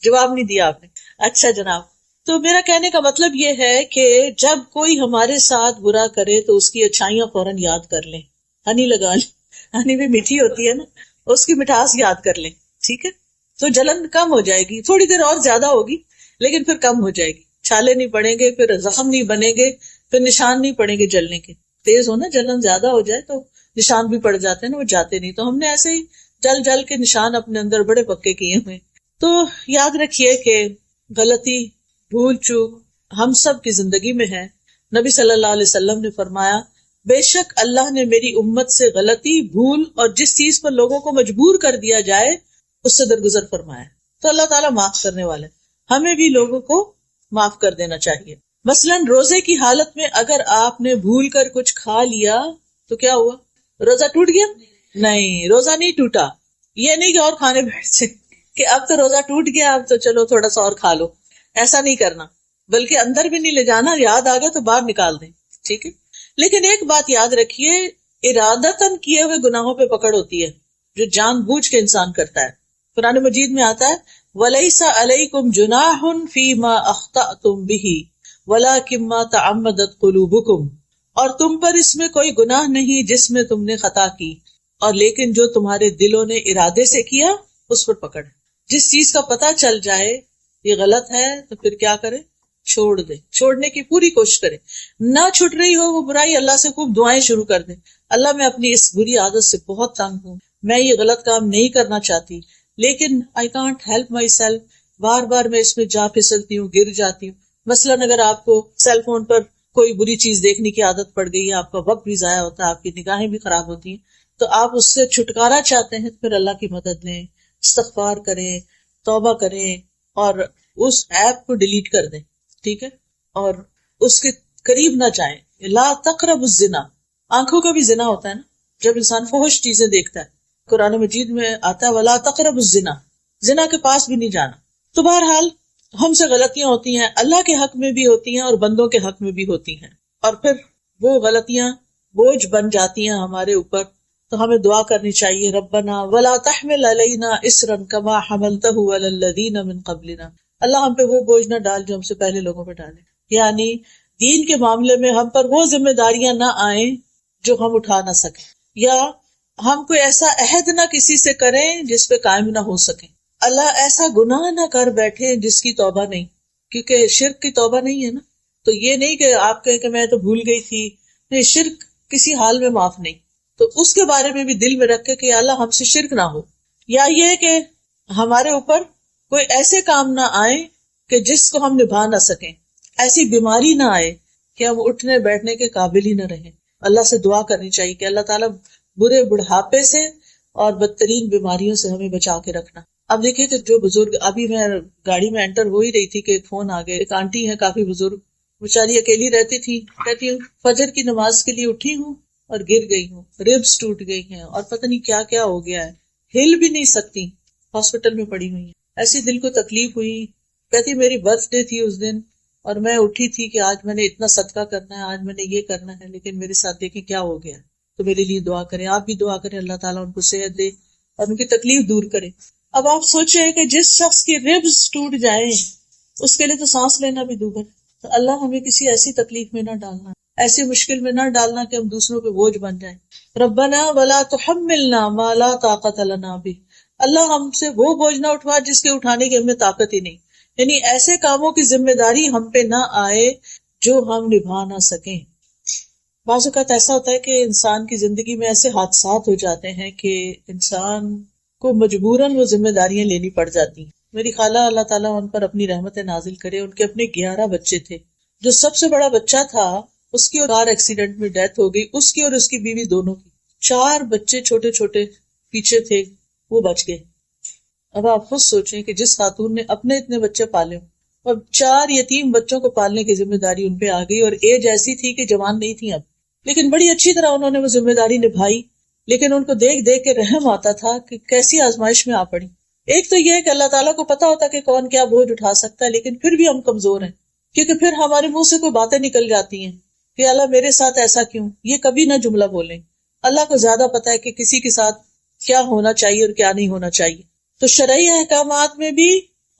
S1: جواب نہیں دیا آپ نے. اچھا جناب، تو میرا کہنے کا مطلب یہ ہے کہ جب کوئی ہمارے ساتھ برا کرے تو اس کی اچھائیاں فوراً یاد کر لیں، ہنی لگا لیں. ہنی بھی میٹھی ہوتی ہے نا، اس کی مٹھاس یاد کر لیں، ٹھیک ہے. تو جلن کم ہو جائے گی، تھوڑی دیر اور زیادہ ہوگی لیکن پھر کم ہو جائے گی. چھالے نہیں پڑیں گے، پھر زخم نہیں بنیں گے، پھر نشان نہیں پڑیں گے جلنے کے. تیز ہونا جلن زیادہ ہو جائے تو نشان بھی پڑ جاتے ہیں نا، وہ جاتے نہیں. تو ہم نے ایسے ہی جل جل کے نشان اپنے اندر بڑے پکے کیے ہوئے. تو یاد رکھیے کہ غلطی، بھول چوک ہم سب کی زندگی میں ہے. نبی صلی اللہ علیہ وسلم نے فرمایا بے شک اللہ نے میری امت سے غلطی، بھول اور جس چیز پر لوگوں کو مجبور کر دیا جائے اس سے درگزر فرمایا. تو اللہ تعالیٰ معاف کرنے والے، ہمیں بھی لوگوں کو معاف کر دینا چاہیے. مثلاً روزے کی حالت میں اگر آپ نے بھول کر کچھ کھا لیا تو کیا ہوا، روزہ ٹوٹ گیا؟ نہیں روزہ نہیں ٹوٹا، یہ نہیں کہ اور کھانے بیٹھ سے کہ اب تو روزہ ٹوٹ گیا اب تو چلو تھوڑا سا اور کھا لو، ایسا نہیں کرنا، بلکہ اندر بھی نہیں لے جانا، یاد آ گیا تو باہر نکال دیں، ٹھیک ہے. لیکن ایک بات یاد رکھیے، ارادتاً کیے ہوئے گناہوں پہ پکڑ ہوتی ہے جو جان بوجھ کے انسان کرتا ہے. قرآن مجید میں آتا ہے وَلَيْسَ عَلَيْكُمْ جُنَاحٌ فِي مَا أَخْطَأْتُمْ بِهِ وَلَكِنْ مَا تَعَمَّدَتْ قُلُوبُكُمْ، اور تم پر اس میں کوئی گناہ نہیں جس میں تم نے خطا کی، اور لیکن جو تمہارے دلوں نے ارادے سے کیا اس پر پکڑ. جس چیز کا پتہ چل جائے یہ غلط ہے تو پھر کیا کرے؟ چھوڑ دے، چھوڑنے کی پوری کوشش کرے. نہ چھٹ رہی ہو وہ برائی، اللہ سے خوب دعائیں شروع کر دے، اللہ میں اپنی اس بری عادت سے بہت تنگ ہوں، میں یہ غلط کام نہیں کرنا چاہتی لیکن I can't help my self, بار بار میں اس میں جا پھسلتی ہوں، گر جاتی ہوں. مثلاً اگر آپ کو سیل فون پر کوئی بری چیز دیکھنے کی عادت پڑ گئی ہے، آپ کا وقت بھی ضائع ہوتا ہے، آپ کی نگاہیں بھی خراب ہوتی ہیں، تو آپ اس سے چھٹکارا چاہتے ہیں، پھر اللہ کی مدد لیں، استغفار کریں، توبہ کریں اور اس ایپ کو ڈیلیٹ کر دیں، ٹھیک ہے، اور اس کے قریب نہ جائیں. لا تقرب الزنا، آنکھوں کا بھی زنا ہوتا ہے نا، جب انسان فحش چیزیں دیکھتا ہے، قرآن مجید میں آتا ہے ولا تقرب الزنا، زنا کے پاس بھی نہیں جانا. تو بہرحال ہم سے غلطیاں ہوتی ہیں، اللہ کے حق میں بھی ہوتی ہیں اور بندوں کے حق میں بھی ہوتی ہیں، اور پھر وہ غلطیاں بوجھ بن جاتی ہیں ہمارے اوپر. تو ہمیں دعا کرنی چاہیے ربنا ولا تحمل علینا اصرا کما حملته علی الذین من قبلنا، اللہ ہم پہ وہ بوجھ نہ ڈال جو ہم سے پہلے لوگوں پہ ڈالے. یعنی دین کے معاملے میں ہم پر وہ ذمہ داریاں نہ آئیں جو ہم اٹھا نہ سکیں، یا ہم کوئی ایسا عہد نہ کسی سے کریں جس پہ قائم نہ ہو سکیں. اللہ ایسا گناہ نہ کر بیٹھے جس کی توبہ نہیں، کیونکہ شرک کی توبہ نہیں ہے نا. تو یہ نہیں کہ آپ کہیں کہ میں تو بھول گئی تھی، نہیں، شرک کسی حال میں معاف نہیں. تو اس کے بارے میں بھی دل میں رکھے کہ اللہ ہم سے شرک نہ ہو، یا یہ کہ ہمارے اوپر کوئی ایسے کام نہ آئے کہ جس کو ہم نبھا نہ سکیں، ایسی بیماری نہ آئے کہ ہم اٹھنے بیٹھنے کے قابل ہی نہ رہیں. اللہ سے دعا کرنی چاہیے کہ اللہ تعالیٰ برے بڑھاپے سے اور بدترین بیماریوں سے ہمیں بچا کے رکھنا. اب دیکھیے کہ جو بزرگ، ابھی میں گاڑی میں انٹر ہو ہی رہی تھی کہ ایک فون آ گیا، ایک آنٹی ہے کافی بزرگ، بیچاری اکیلی رہتی تھی، کہتی ہوں فجر کی نماز کے لیے اٹھی ہوں اور گر گئی ہوں، ریبس ٹوٹ گئی ہیں اور پتہ نہیں کیا کیا ہو گیا ہے، ہل بھی نہیں سکتی، ہاسپٹل میں پڑی ہوئی ہیں. ایسی دل کو تکلیف ہوئی، کہتی میری برتھ ڈے تھی اس دن اور میں اٹھی تھی کہ آج میں نے اتنا صدقہ کرنا ہے، آج میں نے یہ کرنا ہے، لیکن میرے ساتھ دیکھیں کیا ہو گیا. تو میرے لیے دعا کریں، آپ بھی دعا کریں اللہ تعالیٰ ان کو صحت دے اور ان کی تکلیف دور کرے. اب آپ سوچیں کہ جس شخص کی ریبز ٹوٹ جائے اس کے لیے تو سانس لینا بھی دور ہے. تو اللہ ہمیں کسی ایسی تکلیف میں نہ ڈالنا، ایسی مشکل میں نہ ڈالنا کہ ہم دوسروں پہ بوجھ بن جائیں. ربنا ولا تحملنا ما لا طاقت لنا به، اللہ ہم سے وہ بوجھ نہ اٹھوا جس کے اٹھانے کی ہمیں طاقت ہی نہیں. یعنی ایسے کاموں کی ذمہ داری ہم پہ نہ آئے جو ہم نبھا نہ سکیں. بعض اوقات ایسا ہوتا ہے کہ انسان کی زندگی میں ایسے حادثات ہو جاتے ہیں کہ انسان کو مجبوراً وہ ذمہ داریاں لینی پڑ جاتی ہیں. میری خالہ اللہ تعالیٰ ان پر اپنی رحمت نازل کرے، ان کے اپنے 11 بچے تھے. جو سب سے بڑا بچہ تھا اس کی اور کار ایکسیڈنٹ میں ڈیتھ ہو گئی، اس کی اور اس کی بیوی دونوں کی. 4 بچے چھوٹے چھوٹے پیچھے تھے، وہ بچ گئے. اب آپ خود سوچیں کہ جس خاتون نے اپنے اتنے بچے پالے اور 4 یتیم بچوں کو پالنے کی ذمہ داری ان پہ آ گئی، اور ایج ایسی تھی کہ جوان نہیں تھی اب، لیکن بڑی اچھی طرح انہوں نے وہ ذمہ داری نبھائی. لیکن ان کو دیکھ دیکھ کے رحم آتا تھا کہ کیسی آزمائش میں آ پڑی. ایک تو یہ ہے کہ اللہ تعالیٰ کو پتا ہوتا کہ کون کیا بوجھ اٹھا سکتا ہے، لیکن پھر بھی ہم کمزور ہیں، کیونکہ پھر ہمارے منہ سے کوئی باتیں نکل جاتی ہیں کہ اللہ میرے ساتھ ایسا کیوں. یہ کبھی نہ جملہ بولیں، اللہ کو زیادہ پتا ہے کہ کسی کے ساتھ کیا ہونا چاہیے اور کیا نہیں ہونا چاہیے. تو شرعی احکامات میں بھی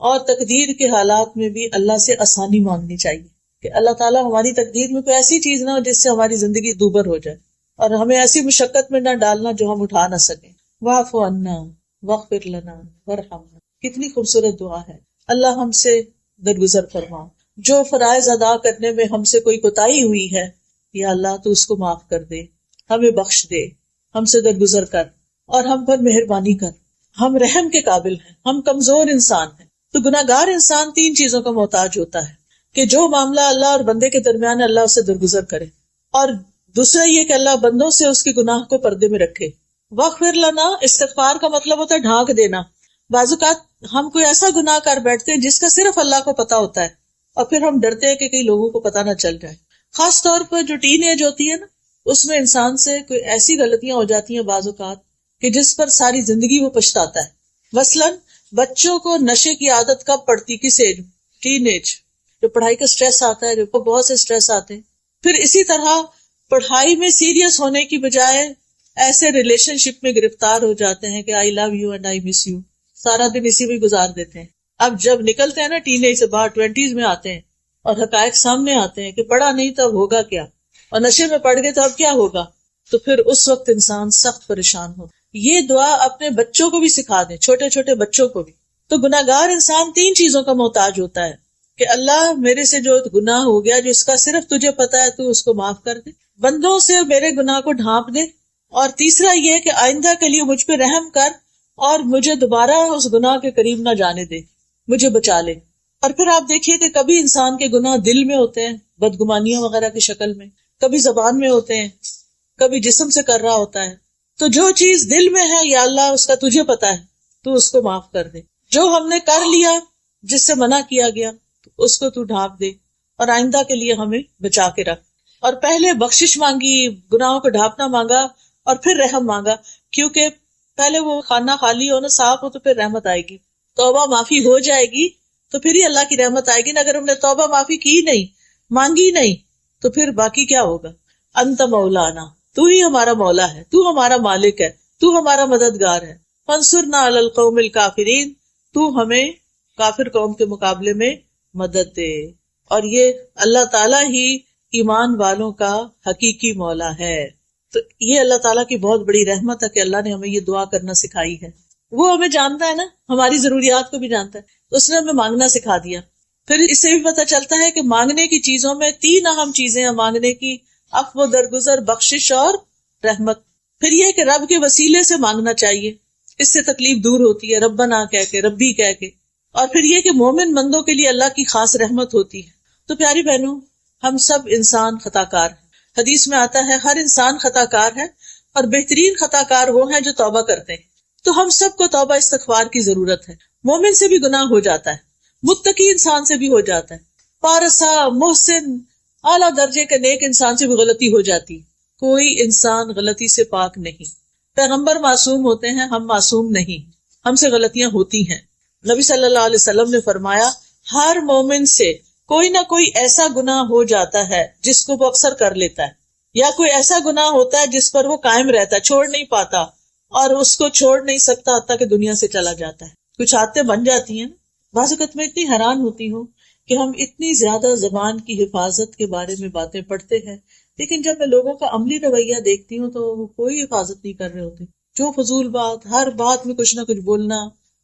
S1: اور تقدیر کے حالات میں بھی اللہ سے آسانی مانگنی چاہیے کہ اللہ تعالیٰ ہماری تقدیر میں کوئی ایسی چیز نہ ہو جس سے ہماری زندگی دوبر ہو جائے، اور ہمیں ایسی مشقت میں نہ ڈالنا جو ہم اٹھا نہ سکیں. واعف عنا واغفر لنا وارحمنا، کتنی خوبصورت دعا ہے. اللہ ہم سے درگزر فرما، جو فرائض ادا کرنے میں ہم سے کوئی کوتاہی ہوئی ہے یا اللہ تو اس کو معاف کر دے، ہمیں بخش دے، ہم سے درگزر کر اور ہم پر مہربانی کر. ہم رحم کے قابل ہیں، ہم کمزور انسان ہیں. تو گناہگار انسان 3 چیزوں کا محتاج ہوتا ہے کہ جو معاملہ اللہ اور بندے کے درمیان اللہ اسے درگزر کرے، اور دوسرا یہ کہ اللہ بندوں سے اس کے گناہ کو پردے میں رکھے. واغفر لنا، استغفار کا مطلب ہوتا ہے ڈھانک دینا. بعض اوقات ہم کوئی ایسا گناہ کر بیٹھتے ہیں جس کا صرف اللہ کو پتا ہوتا ہے، اور پھر ہم ڈرتے ہیں کہ کئی لوگوں کو پتا نہ چل جائے. خاص طور پر جو ٹین ایج ہوتی ہے نا، اس میں انسان سے کوئی ایسی غلطیاں ہو جاتی ہیں بعض اوقات کہ جس پر ساری زندگی وہ پچھتاتا ہے. مثلاً بچوں کو نشے کی عادت کب پڑتی؟ کس ایج؟ ٹین ایج، جو پڑھائی کا سٹریس آتا ہے، جو بہت سے سٹریس آتے ہیں. پھر اسی طرح پڑھائی میں سیریس ہونے کی بجائے ایسے ریلیشن شپ میں گرفتار ہو جاتے ہیں کہ I love you and I miss you, سارا دن اسی میں گزار دیتے ہیں. اب جب نکلتے ہیں نا ٹین ایج سے باہر، 20s میں آتے ہیں اور حقائق سامنے آتے ہیں کہ پڑھا نہیں تو اب ہوگا کیا، اور نشے میں پڑ گئے تو اب کیا ہوگا، تو پھر اس وقت انسان سخت پریشان ہو. یہ دعا اپنے بچوں کو بھی سکھا دیں، چھوٹے چھوٹے بچوں کو بھی. تو گناہگار انسان 3 چیزوں کا محتاج ہوتا ہے کہ اللہ میرے سے جو گناہ ہو گیا، جو اس کا صرف تجھے پتا ہے، تو اس کو معاف کر دے، بندوں سے میرے گناہ کو ڈھانپ دے، اور تیسرا یہ کہ آئندہ کے لیے مجھ پہ رحم کر اور مجھے دوبارہ اس گناہ کے قریب نہ جانے دے، مجھے بچا لے. اور پھر آپ دیکھیے کہ کبھی انسان کے گناہ دل میں ہوتے ہیں، بدگمانیوں وغیرہ کی شکل میں، کبھی زبان میں ہوتے ہیں، کبھی جسم سے کر رہا ہوتا ہے. تو جو چیز دل میں ہے یا اللہ اس کا تجھے پتا ہے، تو اس کو معاف کر دے. جو ہم نے کر لیا جس سے منع کیا گیا اس کو تو ڈھانپ دے اور آئندہ کے لیے ہمیں بچا کے رکھ. اور پہلے بخشش مانگی، گناہوں کو ڈھانپنا مانگا اور پھر رحم مانگا، کیونکہ پہلے وہ خانہ خالی ہو نا، صاف ہو، تو پھر رحمت آئے گی. توبہ معافی ہو جائے گی تو پھر ہی اللہ کی رحمت آئے گی نا. اگر ہم نے توبہ معافی کی نہیں، مانگی نہیں، تو پھر باقی کیا ہوگا؟ انت مولانا، تو ہی ہمارا مولا ہے، تو ہمارا مالک ہے، تو ہمارا مددگار ہے. فانصرنا علی القوم الکافرین، تو ہمیں کافر قوم کے مقابلے میں مدد دے. اور یہ اللہ تعالیٰ ہی ایمان والوں کا حقیقی مولا ہے. تو یہ اللہ تعالیٰ کی بہت بڑی رحمت ہے کہ اللہ نے ہمیں یہ دعا کرنا سکھائی ہے. وہ ہمیں جانتا ہے نا، ہماری ضروریات کو بھی جانتا ہے، اس نے ہمیں مانگنا سکھا دیا. پھر اس سے بھی پتہ چلتا ہے کہ مانگنے کی چیزوں میں 3 اہم چیزیں ہیں مانگنے کی: عفو، درگزر، بخشش اور رحمت. پھر یہ کہ رب کے وسیلے سے مانگنا چاہیے، اس سے تکلیف دور ہوتی ہے، ربنا کہہ کے، ربی کہہ کے. اور پھر یہ کہ مومن بندوں کے لیے اللہ کی خاص رحمت ہوتی ہے. تو پیاری بہنوں، ہم سب انسان خطا کار ہیں. حدیث میں آتا ہے ہر انسان خطا کار ہے، اور بہترین خطا کار وہ ہیں جو توبہ کرتے ہیں. تو ہم سب کو توبہ استغفار کی ضرورت ہے. مومن سے بھی گناہ ہو جاتا ہے، متقی انسان سے بھی ہو جاتا ہے، پارسا، محسن، اعلیٰ درجے کے نیک انسان سے بھی غلطی ہو جاتی. کوئی انسان غلطی سے پاک نہیں. پیغمبر معصوم ہوتے ہیں، ہم معصوم نہیں، ہم سے غلطیاں ہوتی ہیں. نبی صلی اللہ علیہ وسلم نے فرمایا ہر مومن سے کوئی نہ کوئی ایسا گناہ ہو جاتا ہے جس کو وہ اکثر کر لیتا ہے، یا کوئی ایسا گناہ ہوتا ہے جس پر وہ قائم رہتا ہے، چھوڑ نہیں پاتا، اور اس کو چھوڑ نہیں سکتا حتیٰ کہ دنیا سے چلا جاتا ہے. کچھ عادتیں بن جاتی ہیں. بعض اوقات میں اتنی حیران ہوتی ہوں کہ ہم اتنی زیادہ زبان کی حفاظت کے بارے میں باتیں پڑھتے ہیں، لیکن جب میں لوگوں کا عملی رویہ دیکھتی ہوں تو وہ کوئی حفاظت نہیں کر رہے ہوتے. جو فضول بات، ہر بات میں کچھ نہ کچھ بولنا،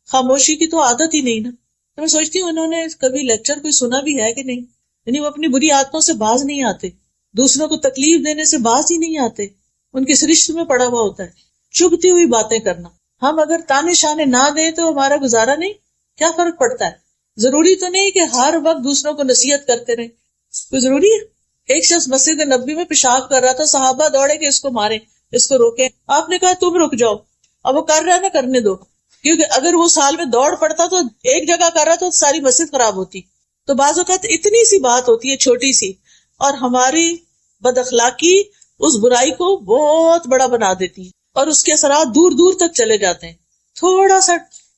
S1: خاموشی کی تو عادت ہی نہیں نا. تو میں سوچتی ہوں انہوں نے کبھی لیکچر کوئی سنا بھی ہے کہ نہیں. یعنی وہ اپنی بری عادتوں سے باز نہیں آتے، دوسروں کو تکلیف دینے سے باز ہی نہیں آتے. ان کے سرشت میں پڑا ہوا ہوتا ہے چبھتی ہوئی باتیں کرنا. ہم اگر تانے شانے نہ دیں تو ہمارا گزارا نہیں. کیا فرق پڑتا ہے؟ ضروری تو نہیں کہ ہر وقت دوسروں کو نصیحت کرتے رہیں، کوئی ضروری ہے؟ ایک شخص مسجد نبوی میں پیشاب کر رہا تھا، صحابہ دوڑے کہ اس کو مارے، اس کو روکے. آپ نے کہا تم رک جاؤ، اب وہ کر رہا ہے نا، کرنے دو. کیونکہ اگر وہ سال میں دوڑ پڑتا تو ایک جگہ کر رہا تو ساری مسجد خراب ہوتی. تو بعض اوقات اتنی سی بات ہوتی ہے، چھوٹی سی، اور ہماری بد اخلاقی اس برائی کو بہت بڑا بنا دیتی ہے اور اس کے اثرات دور دور تک چلے جاتے ہیں. تھوڑا سا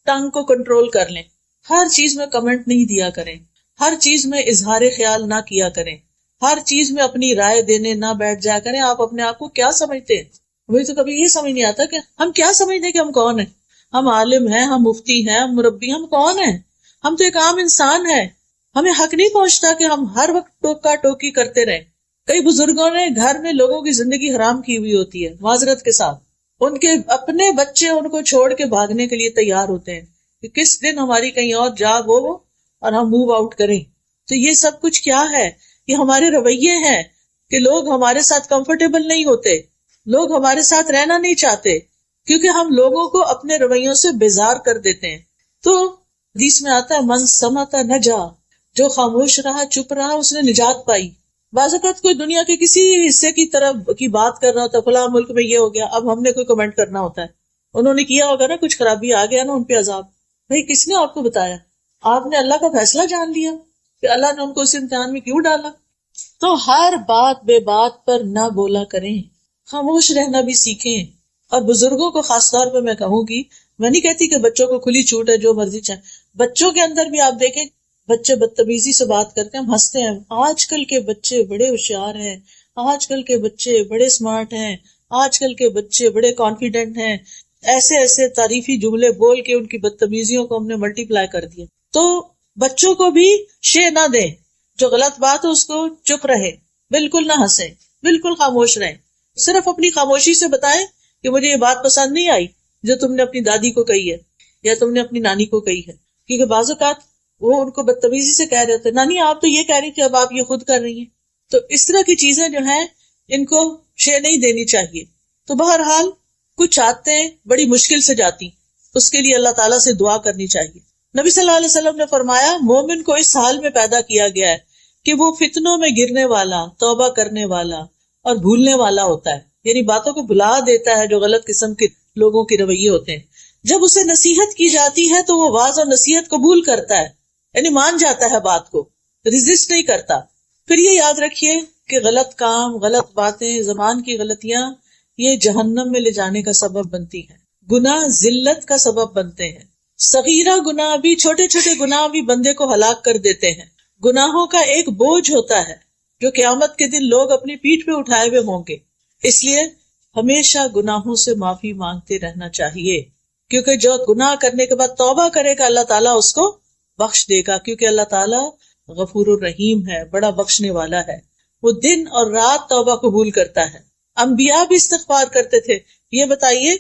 S1: ٹنگ کو کنٹرول کر لیں. ہر چیز میں کمنٹ نہیں دیا کریں، ہر چیز میں اظہار خیال نہ کیا کریں، ہر چیز میں اپنی رائے دینے نہ بیٹھ جایا کریں. آپ اپنے آپ کو کیا سمجھتے ہیں؟ مجھے تو کبھی یہ سمجھ نہیں آتا کہ ہم کیا سمجھتے ہیں کہ ہم کون ہیں. ہم عالم ہیں، ہم مفتی ہیں، ہم مربی، ہم کون ہیں؟ ہم تو ایک عام انسان ہیں. ہمیں حق نہیں پہنچتا کہ ہم ہر وقت ٹوکا ٹوکی کرتے رہیں. کئی بزرگوں نے گھر میں لوگوں کی زندگی حرام کی ہوئی ہوتی ہے، معذرت کے ساتھ. ان کے اپنے بچے ان کو چھوڑ کے بھاگنے کے لیے تیار ہوتے ہیں کہ کس دن ہماری کہیں اور جاب ہو اور ہم موو آؤٹ کریں. تو یہ سب کچھ کیا ہے؟ یہ ہمارے رویے ہیں کہ لوگ ہمارے ساتھ کمفرٹیبل نہیں ہوتے، لوگ ہمارے ساتھ رہنا نہیں چاہتے، کیونکہ ہم لوگوں کو اپنے رویوں سے بیزار کر دیتے ہیں. تو حدیث میں آتا ہے من سمت نجا، جو خاموش رہا، چپ رہا، اس نے نجات پائی. بعض اوقات کوئی دنیا کے کسی حصے کی طرف کی بات کر رہا ہوتا ہے، فلاں ملک میں یہ ہو گیا، اب ہم نے کوئی کمنٹ کرنا ہوتا ہے. انہوں نے کیا ہوگا نا کچھ خرابی، آ گیا نا ان پہ عذاب. بھائی کس نے آپ کو بتایا؟ آپ نے اللہ کا فیصلہ جان لیا کہ اللہ نے ان کو اس امتحان میں کیوں ڈالا. تو ہر بات بے بات پر نہ بولا کریں، خاموش رہنا بھی سیکھیں. اور بزرگوں کو خاص طور پہ میں کہوں گی، میں نہیں کہتی کہ بچوں کو کھلی چھوٹ ہے جو مرضی چاہے، بچوں کے اندر بھی آپ دیکھیں بچے بدتمیزی سے بات کرتے ہیں، ہم ہنستے ہیں، آج کل کے بچے بڑے ہوشیار ہیں، آج کل کے بچے بڑے اسمارٹ ہیں، آج کل کے بچے بڑے کانفیڈنٹ ہیں، ایسے ایسے تعریفی جملے بول کے ان کی بدتمیزیوں کو ہم نے ملٹی پلائی کر دیا. تو بچوں کو بھی شے نہ دیں، جو غلط بات ہو اس کو چپ رہے، بالکل نہ ہنسیں، بالکل خاموش رہیں، صرف اپنی خاموشی سے بتائیں کہ مجھے یہ بات پسند نہیں آئی جو تم نے اپنی دادی کو کہی ہے یا تم نے اپنی نانی کو کہی ہے. کیونکہ بعض اوقات وہ ان کو بدتمیزی سے کہہ رہے تھے، نانی آپ تو یہ کہہ رہی تھی، اب آپ یہ خود کر رہی ہیں. تو اس طرح کی چیزیں جو ہیں ان کو شے نہیں دینی چاہیے. تو بہرحال کچھ عادتیں بڑی مشکل سے جاتی، اس کے لیے اللہ تعالیٰ سے دعا کرنی چاہیے. نبی صلی اللہ علیہ وسلم نے فرمایا مومن کو اس حال میں پیدا کیا گیا ہے کہ وہ فتنوں میں گرنے والا، توبہ کرنے والا اور بھولنے والا ہوتا ہے. یعنی باتوں کو بھلا دیتا ہے جو غلط قسم کے لوگوں کے رویے ہوتے ہیں. جب اسے نصیحت کی جاتی ہے تو وہ واعظ اور نصیحت قبول کرتا ہے، یعنی مان جاتا ہے بات کو، ریزسٹ نہیں کرتا. پھر یہ یاد رکھیے کہ غلط کام، غلط باتیں، زبان کی غلطیاں یہ جہنم میں لے جانے کا سبب بنتی ہیں. گناہ ذلت کا سبب بنتے ہیں. صغیرہ گناہ بھی، چھوٹے چھوٹے گناہ بھی بندے کو ہلاک کر دیتے ہیں. گناہوں کا ایک بوجھ ہوتا ہے جو قیامت کے دن لوگ اپنی پیٹھ پہ اٹھائے ہوئے ہوں گے. اس لیے ہمیشہ گناہوں سے معافی مانگتے رہنا چاہیے، کیونکہ جو گناہ کرنے کے بعد توبہ کرے گا اللہ تعالیٰ اس کو بخش دے گا، کیونکہ اللہ تعالیٰ غفور الرحیم ہے، بڑا بخشنے والا ہے. وہ دن اور رات توبہ قبول کرتا ہے. انبیاء بھی استغفار کرتے تھے. یہ بتائیے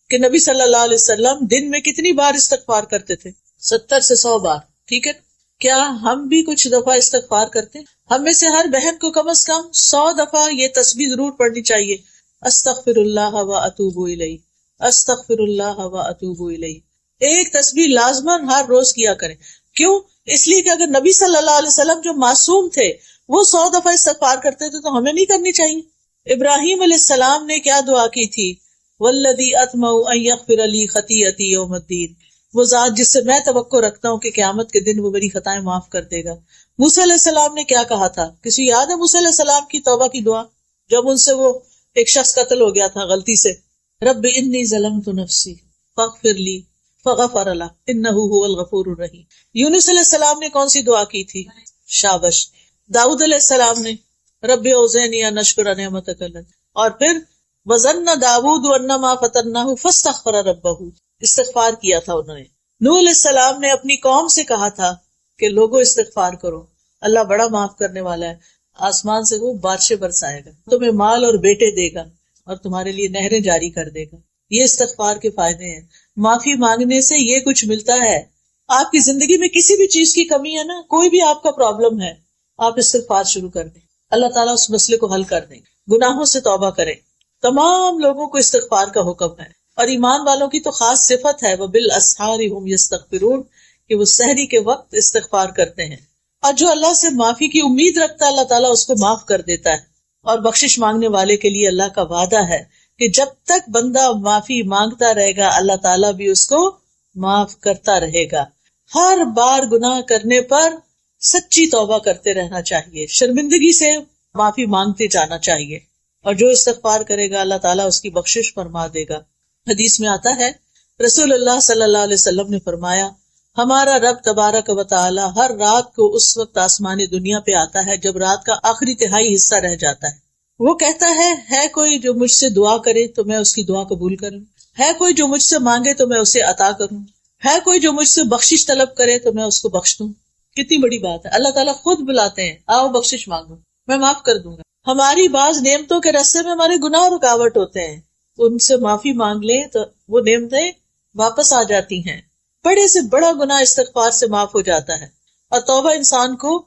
S1: کہ نبی صلی اللہ علیہ وسلم دن میں کتنی بار استغفار کرتے تھے؟ 70 سے 100 بار. ٹھیک ہے، کیا ہم بھی کچھ دفعہ استغفار کرتے ہیں؟ ہم میں سے ہر بہن کو کم از کم 100 دفعہ یہ تسبیح ضرور پڑھنی چاہیے، استغفر اللہ و اتوب الیہ، استغفر اللہ و اتوب الیہ. ایک تسبیح لازماً ہر روز کیا کریں. کیوں؟ اس لیے کہ اگر نبی صلی اللہ علیہ وسلم جو معصوم تھے وہ 100 دفعہ استغفار کرتے تھے تو ہمیں نہیں کرنی چاہیے. ابراہیم علیہ السلام نے کیا دعا کی تھی؟ والذی اطمع ان یغفر لی خطیئتی یوم الدین، وہ ذات جس سے میں توقع رکھتا ہوں کہ قیامت کے دن وہ میری خطائیں معاف کر دے گا. موسیٰ علیہ السلام نے کیا کہا تھا؟ کسی یاد ہے موسیٰ علیہ السلام کی توبہ کی دعا جب ان سے وہ ایک شخص قتل ہو گیا تھا غلطی سے؟ رب انی ظلمت نفسی فاغفر لی فغفر له انہ هو الغفور الرحیم. یونس علیہ السلام نے کون سی دعا کی تھی؟ شابش. داؤد علیہ السلام نے رب اوزعنی ان اشکر نعمتک التی، اور پھر وظن داؤد انما فتنہ فاستغفر ربہ، استغفار کیا تھا انہوں نے. نوح علیہ السلام نے اپنی قوم سے کہا تھا کہ لوگوں استغفار کرو، اللہ بڑا معاف کرنے والا ہے، آسمان سے وہ بارشیں برسائے گا، تمہیں مال اور بیٹے دے گا اور تمہارے لیے نہریں جاری کر دے گا. یہ استغفار کے فائدے ہیں. معافی مانگنے سے یہ کچھ ملتا ہے. آپ کی زندگی میں کسی بھی چیز کی کمی ہے نا، کوئی بھی آپ کا پرابلم ہے، آپ استغفار شروع کر دیں، اللہ تعالیٰ اس مسئلے کو حل کر دیں. گناہوں سے توبہ کریں. تمام لوگوں کو استغفار کا حکم ہے، اور ایمان والوں کی تو خاص صفت ہے وبالاسحار هم یستغفرون، کہ وہ سحری کے وقت استغفار کرتے ہیں. اور جو اللہ سے معافی کی امید رکھتا ہے اللہ تعالیٰ اس کو معاف کر دیتا ہے. اور بخشش مانگنے والے کے لیے اللہ کا وعدہ ہے کہ جب تک بندہ معافی مانگتا رہے گا اللہ تعالیٰ بھی اس کو معاف کرتا رہے گا. ہر بار گناہ کرنے پر سچی توبہ کرتے رہنا چاہیے، شرمندگی سے معافی مانگتے جانا چاہیے، اور جو استغفار کرے گا اللہ تعالیٰ اس کی بخشش فرما دے گا. حدیث میں آتا ہے رسول اللہ صلی اللہ علیہ وسلم نے فرمایا ہمارا رب تبارک و تعالی ہر رات کو اس وقت آسمان دنیا پہ آتا ہے جب رات کا آخری تہائی حصہ رہ جاتا ہے. وہ کہتا ہے کوئی جو مجھ سے دعا کرے تو میں اس کی دعا قبول کروں، ہے کوئی جو مجھ سے مانگے تو میں اسے عطا کروں، ہے کوئی جو مجھ سے بخشش طلب کرے تو میں اس کو بخش دوں. کتنی بڑی بات ہے. اللہ تعالیٰ خود بلاتے ہیں، آؤ بخشش مانگو، میں معاف کر دوں گا. ہماری بعض نعمتوں کے راستے میں ہمارے گناہ رکاوٹ ہوتے ہیں، ان سے معافی مانگ لیں تو وہ نعمتیں واپس آ جاتی ہیں. بڑے سے بڑا گناہ استغفار سے معاف ہو جاتا ہے، اور توبہ انسان کو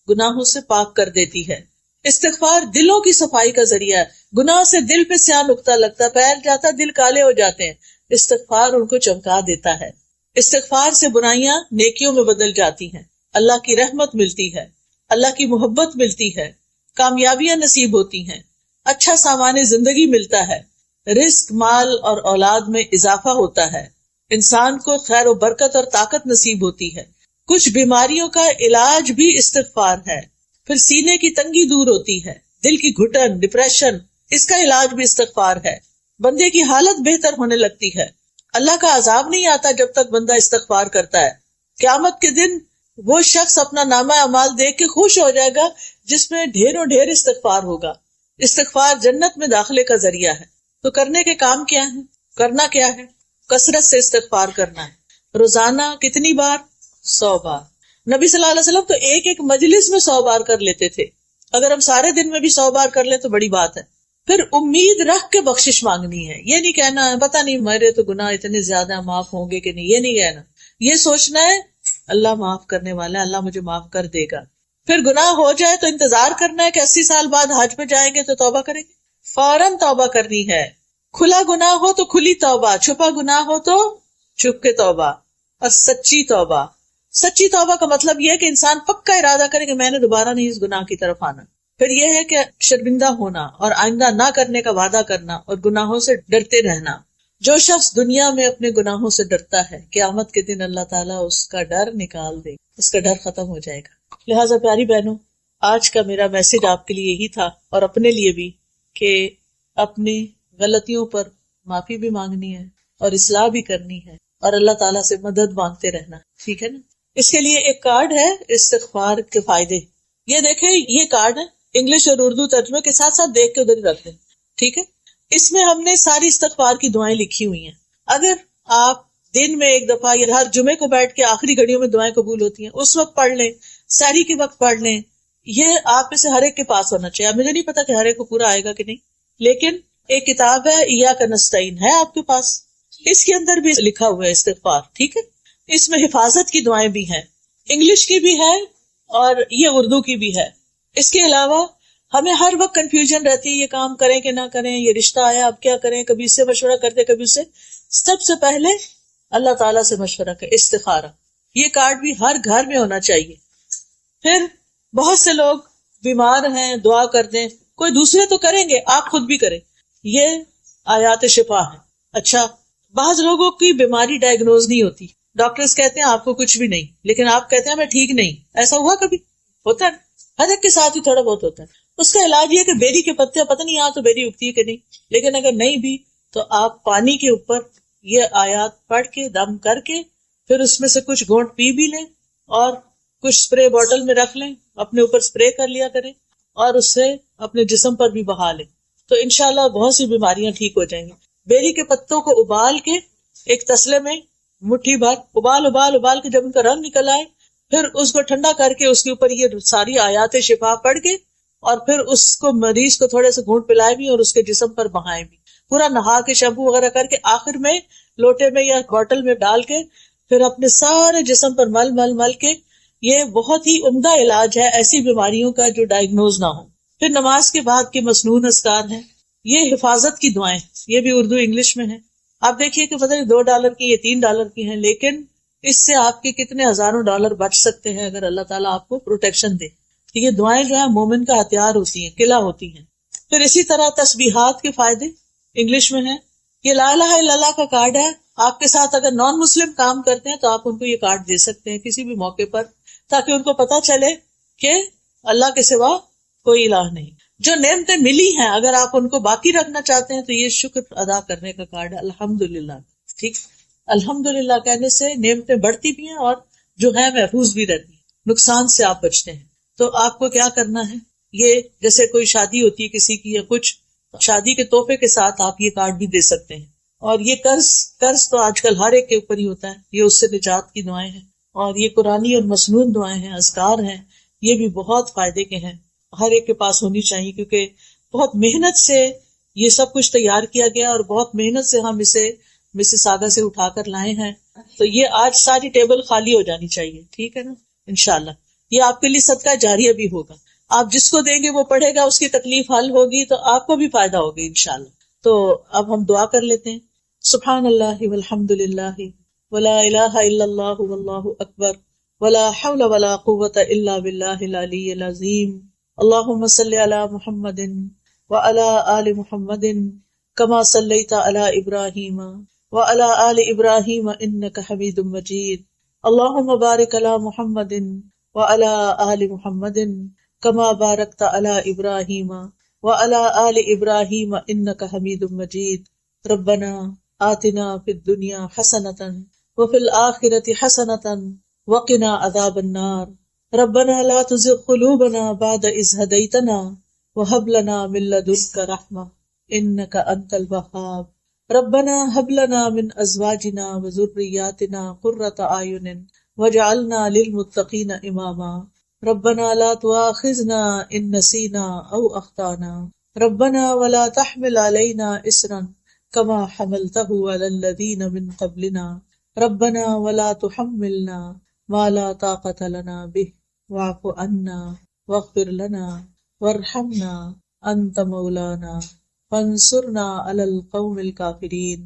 S1: گناہوں سے پاک کر دیتی ہے. استغفار دلوں کی صفائی کا ذریعہ ہے. گناہ سے دل پہ سیاہ نقطہ لگتا، پھیل جاتا، دل کالے ہو جاتے ہیں. استغفار ان کو چمکا دیتا ہے. استغفار سے برائیاں نیکیوں میں بدل جاتی ہیں، اللہ کی رحمت ملتی ہے، اللہ کی محبت ملتی ہے، کامیابیاں نصیب ہوتی ہیں، اچھا سامان زندگی ملتا ہے، رزق، مال اور اولاد میں اضافہ ہوتا ہے، انسان کو خیر و برکت اور طاقت نصیب ہوتی ہے. کچھ بیماریوں کا علاج بھی استغفار ہے. پھر سینے کی تنگی دور ہوتی ہے، دل کی گھٹن، ڈپریشن، اس کا علاج بھی استغفار ہے. بندے کی حالت بہتر ہونے لگتی ہے. اللہ کا عذاب نہیں آتا جب تک بندہ استغفار کرتا ہے. قیامت کے دن وہ شخص اپنا نامہ اعمال دیکھ کے خوش ہو جائے گا جس میں ڈھیروں ڈھیر استغفار ہوگا. استغفار جنت میں داخلے کا ذریعہ ہے. تو کرنے کے کام کیا ہے؟ کرنا کیا ہے؟ کثرت سے استغفار کرنا ہے. روزانہ کتنی بار؟ 100 بار. نبی صلی اللہ علیہ وسلم تو ایک ایک مجلس میں 100 بار کر لیتے تھے. اگر ہم سارے دن میں بھی 100 بار کر لیں تو بڑی بات ہے. پھر امید رکھ کے بخشش مانگنی ہے. یہ نہیں کہنا پتہ نہیں میرے تو گناہ اتنے زیادہ ہیں معاف ہوں گے کہ نہیں. یہ نہیں کہنا. یہ سوچنا ہے اللہ معاف کرنے والا ہے, اللہ مجھے معاف کر دے گا. پھر گناہ ہو جائے تو انتظار کرنا ہے کہ 80 سال بعد حج پہ جائیں گے تو توبہ کریں گے. فوراً توبہ کرنی ہے. کھلا گناہ ہو تو کھلی توبہ, چھپا گناہ ہو تو چھپ کے توبہ. اور سچی توبہ. سچی توبہ کا مطلب یہ ہے کہ انسان پکا ارادہ کرے کہ میں نے دوبارہ نہیں اس گناہ کی طرف آنا. پھر یہ ہے کہ شرمندہ ہونا اور آئندہ نہ کرنے کا وعدہ کرنا اور گناہوں سے ڈرتے رہنا. جو شخص دنیا میں اپنے گناہوں سے ڈرتا ہے قیامت کے دن اللہ تعالیٰ اس کا ڈر نکال دے, اس کا ڈر ختم ہو جائے گا. لہٰذا پیاری بہنوں, آج کا میرا میسج آپ کے لیے یہی تھا اور اپنے لیے بھی, کہ اپنی غلطیوں پر معافی بھی مانگنی ہے اور اصلاح بھی کرنی ہے اور اللہ تعالیٰ سے مدد مانگتے رہنا. ٹھیک ہے نا. اس کے لیے ایک کارڈ ہے استغفار کے فائدے. یہ دیکھیں, یہ کارڈ ہے انگلش اور اردو ترجمے کے ساتھ ساتھ دیکھ کے ادھر ہی رکھ دیں. ٹھیک ہے. اس میں ہم نے ساری استغفار کی دعائیں لکھی ہوئی ہیں. اگر آپ دن میں ایک دفعہ یا ہر جمعے کو بیٹھ کے آخری گھڑیوں میں دعائیں قبول ہوتی ہیں اس وقت پڑھ لیں, سحری کے وقت پڑھ لیں. یہ آپ میں سے ہر ایک کے پاس ہونا چاہیے. مجھے نہیں پتا کہ ہر ایک کو پورا آئے گا کہ نہیں, لیکن ایک کتاب ہے ایاک نستعین ہے آپ کے پاس, اس کے اندر بھی لکھا ہوا ہے استغفار. ٹھیک ہے. اس میں حفاظت کی دعائیں بھی ہیں, انگلش کی بھی ہے اور یہ اردو کی بھی ہے. اس کے علاوہ ہمیں ہر وقت کنفیوژن رہتی ہے یہ کام کریں کہ نہ کریں, یہ رشتہ آیا اب کیا کریں, کبھی اس سے مشورہ کرتے کبھی اس سے. سب سے پہلے اللہ تعالیٰ سے مشورہ کریں, استخارہ. یہ کارڈ بھی ہر گھر میں ہونا چاہیے. پھر بہت سے لوگ بیمار ہیں, دعا کر دیں, کوئی دوسرے تو کریں گے, آپ خود بھی کریں. یہ آیات شفا ہے. اچھا, بعض لوگوں کی بیماری ڈائگنوز نہیں ہوتی, ڈاکٹرز کہتے ہیں آپ کو کچھ بھی نہیں, لیکن آپ کہتے ہیں میں ٹھیک نہیں. ایسا ہوا کبھی؟ ہوتا ہے, ہر ایک کے ساتھ ہی تھوڑا بہت ہوتا ہے. اس کا علاج یہ کہ بیری کے پتے, پتہ نہیں یہاں تو بیری اگتی ہے کہ نہیں, لیکن اگر نہیں بھی تو آپ پانی کے اوپر یہ آیات پڑھ کے دم کر کے پھر اس میں سے کچھ گھونٹ پی بھی لیں اور کچھ اسپرے بوٹل میں رکھ لیں, اپنے اوپر اسپرے کر لیا کریں اور اس سے اپنے جسم پر بھی بہا لیں, تو انشاءاللہ بہت سی بیماریاں ٹھیک ہو جائیں گی. بیری کے پتوں کو ابال کے ایک تسلے میں مٹھی بھر ابال کے جب ان کا رنگ نکل آئے پھر اس کو ٹھنڈا کر کے اس کے اوپر یہ ساری آیات شفا پڑھ کے اور پھر اس کو مریض کو تھوڑے سے گھونٹ پلائے بھی اور اس کے جسم پر بہائے بھی, پورا نہا کے شیمپو وغیرہ کر کے آخر میں لوٹے میں یا بوٹل میں ڈال کے پھر اپنے سارے جسم پر مل کے. یہ بہت ہی عمدہ علاج ہے ایسی بیماریوں کا جو ڈائگنوز نہ ہو. پھر نماز کے بعد کے مسنون اذکار ہیں, یہ حفاظت کی دعائیں, یہ بھی اردو انگلش میں ہیں. آپ دیکھیے کہ پتہ نہیں $2 کی یا $3 کی ہیں, لیکن اس سے آپ کے کتنے ہزاروں ڈالر بچ سکتے ہیں اگر اللہ تعالیٰ آپ کو پروٹیکشن دے. یہ دعائیں جو ہیں مومن کا ہتھیار ہوتی ہیں, قلعہ ہوتی ہیں. پھر اسی طرح تسبیحات کے فائدے انگلش میں ہیں. یہ لا الہ الا اللہ کا کارڈ ہے. آپ کے ساتھ اگر نان مسلم کام کرتے ہیں تو آپ ان کو یہ کارڈ دے سکتے ہیں کسی بھی موقع پر, تاکہ ان کو پتا چلے کہ اللہ کے سوا کوئی الہ نہیں. جو نعمتیں ملی ہیں اگر آپ ان کو باقی رکھنا چاہتے ہیں تو یہ شکر ادا کرنے کا کارڈ ہے, الحمدللہ. ٹھیک, الحمدللہ کہنے سے نعمتیں بڑھتی بھی ہیں اور جو ہے محفوظ بھی رہتی ہیں, نقصان سے آپ بچتے ہیں. تو آپ کو کیا کرنا ہے, یہ جیسے کوئی شادی ہوتی ہے کسی کی یا کچھ, شادی کے تحفے کے ساتھ آپ یہ کارڈ بھی دے سکتے ہیں. اور یہ قرض تو آج کل ہر ایک کے اوپر ہی ہوتا ہے, یہ اس سے نجات کی دعائیں ہیں. اور یہ قرآنی اور مسنون دعائیں ہیں, اذکار ہیں, یہ بھی بہت فائدے کے ہیں, ہر ایک کے پاس ہونی چاہیے, کیونکہ بہت محنت سے یہ سب کچھ تیار کیا گیا اور بہت محنت سے ہم اسے مسیساگا سے اٹھا کر لائے ہیں. تو یہ آج ساری ٹیبل خالی ہو جانی چاہیے. ٹھیک ہے نا, انشاءاللہ یہ آپ کے لیے صدقہ جاریہ بھی ہوگا. آپ جس کو دیں گے وہ پڑھے گا, اس کی تکلیف حل ہوگی تو آپ کو بھی فائدہ ہوگا انشاءاللہ. تو اب ہم دعا کر لیتے ہیں. سبحان اللہ والحمد للہ ولا الہ الا اللہ واللہ اکبر ولا حول ولا قوة الا باللہ العلی العظیم. اللہم صلی علی محمد وعلی آل محمد کما صلیت علی ابراہیم وعلی آل ابراہیم انک حمید مجید. اللہم بارک علی محمد وعلی آل محمد کما بارکت علی ابراہیم وعلی آل ابراہیم انک حمید مجید. ربنا آتنا فی الدنیا حسنۃ وفی الآخرۃ حسنۃ وقنا عذاب النار ربنا لا تزغ قلوبنا بعد إذ هديتنا وهب لنا من لدنك رحمة إنك أنت الوهاب ربنا هب لنا من أزواجنا وذرياتنا قرة أعين واجعلنا للمتقين إماما ربنا لا تؤاخذنا إن نسينا أو أخطأنا ربنا ولا تحمل علينا إصرا كما حملته على الذين من قبلنا ربنا ولا تحملنا ما لا طاقة لنا به واعف عنا واغفر لنا وارحمنا أنت مولانا فانصرنا على القوم الكافرين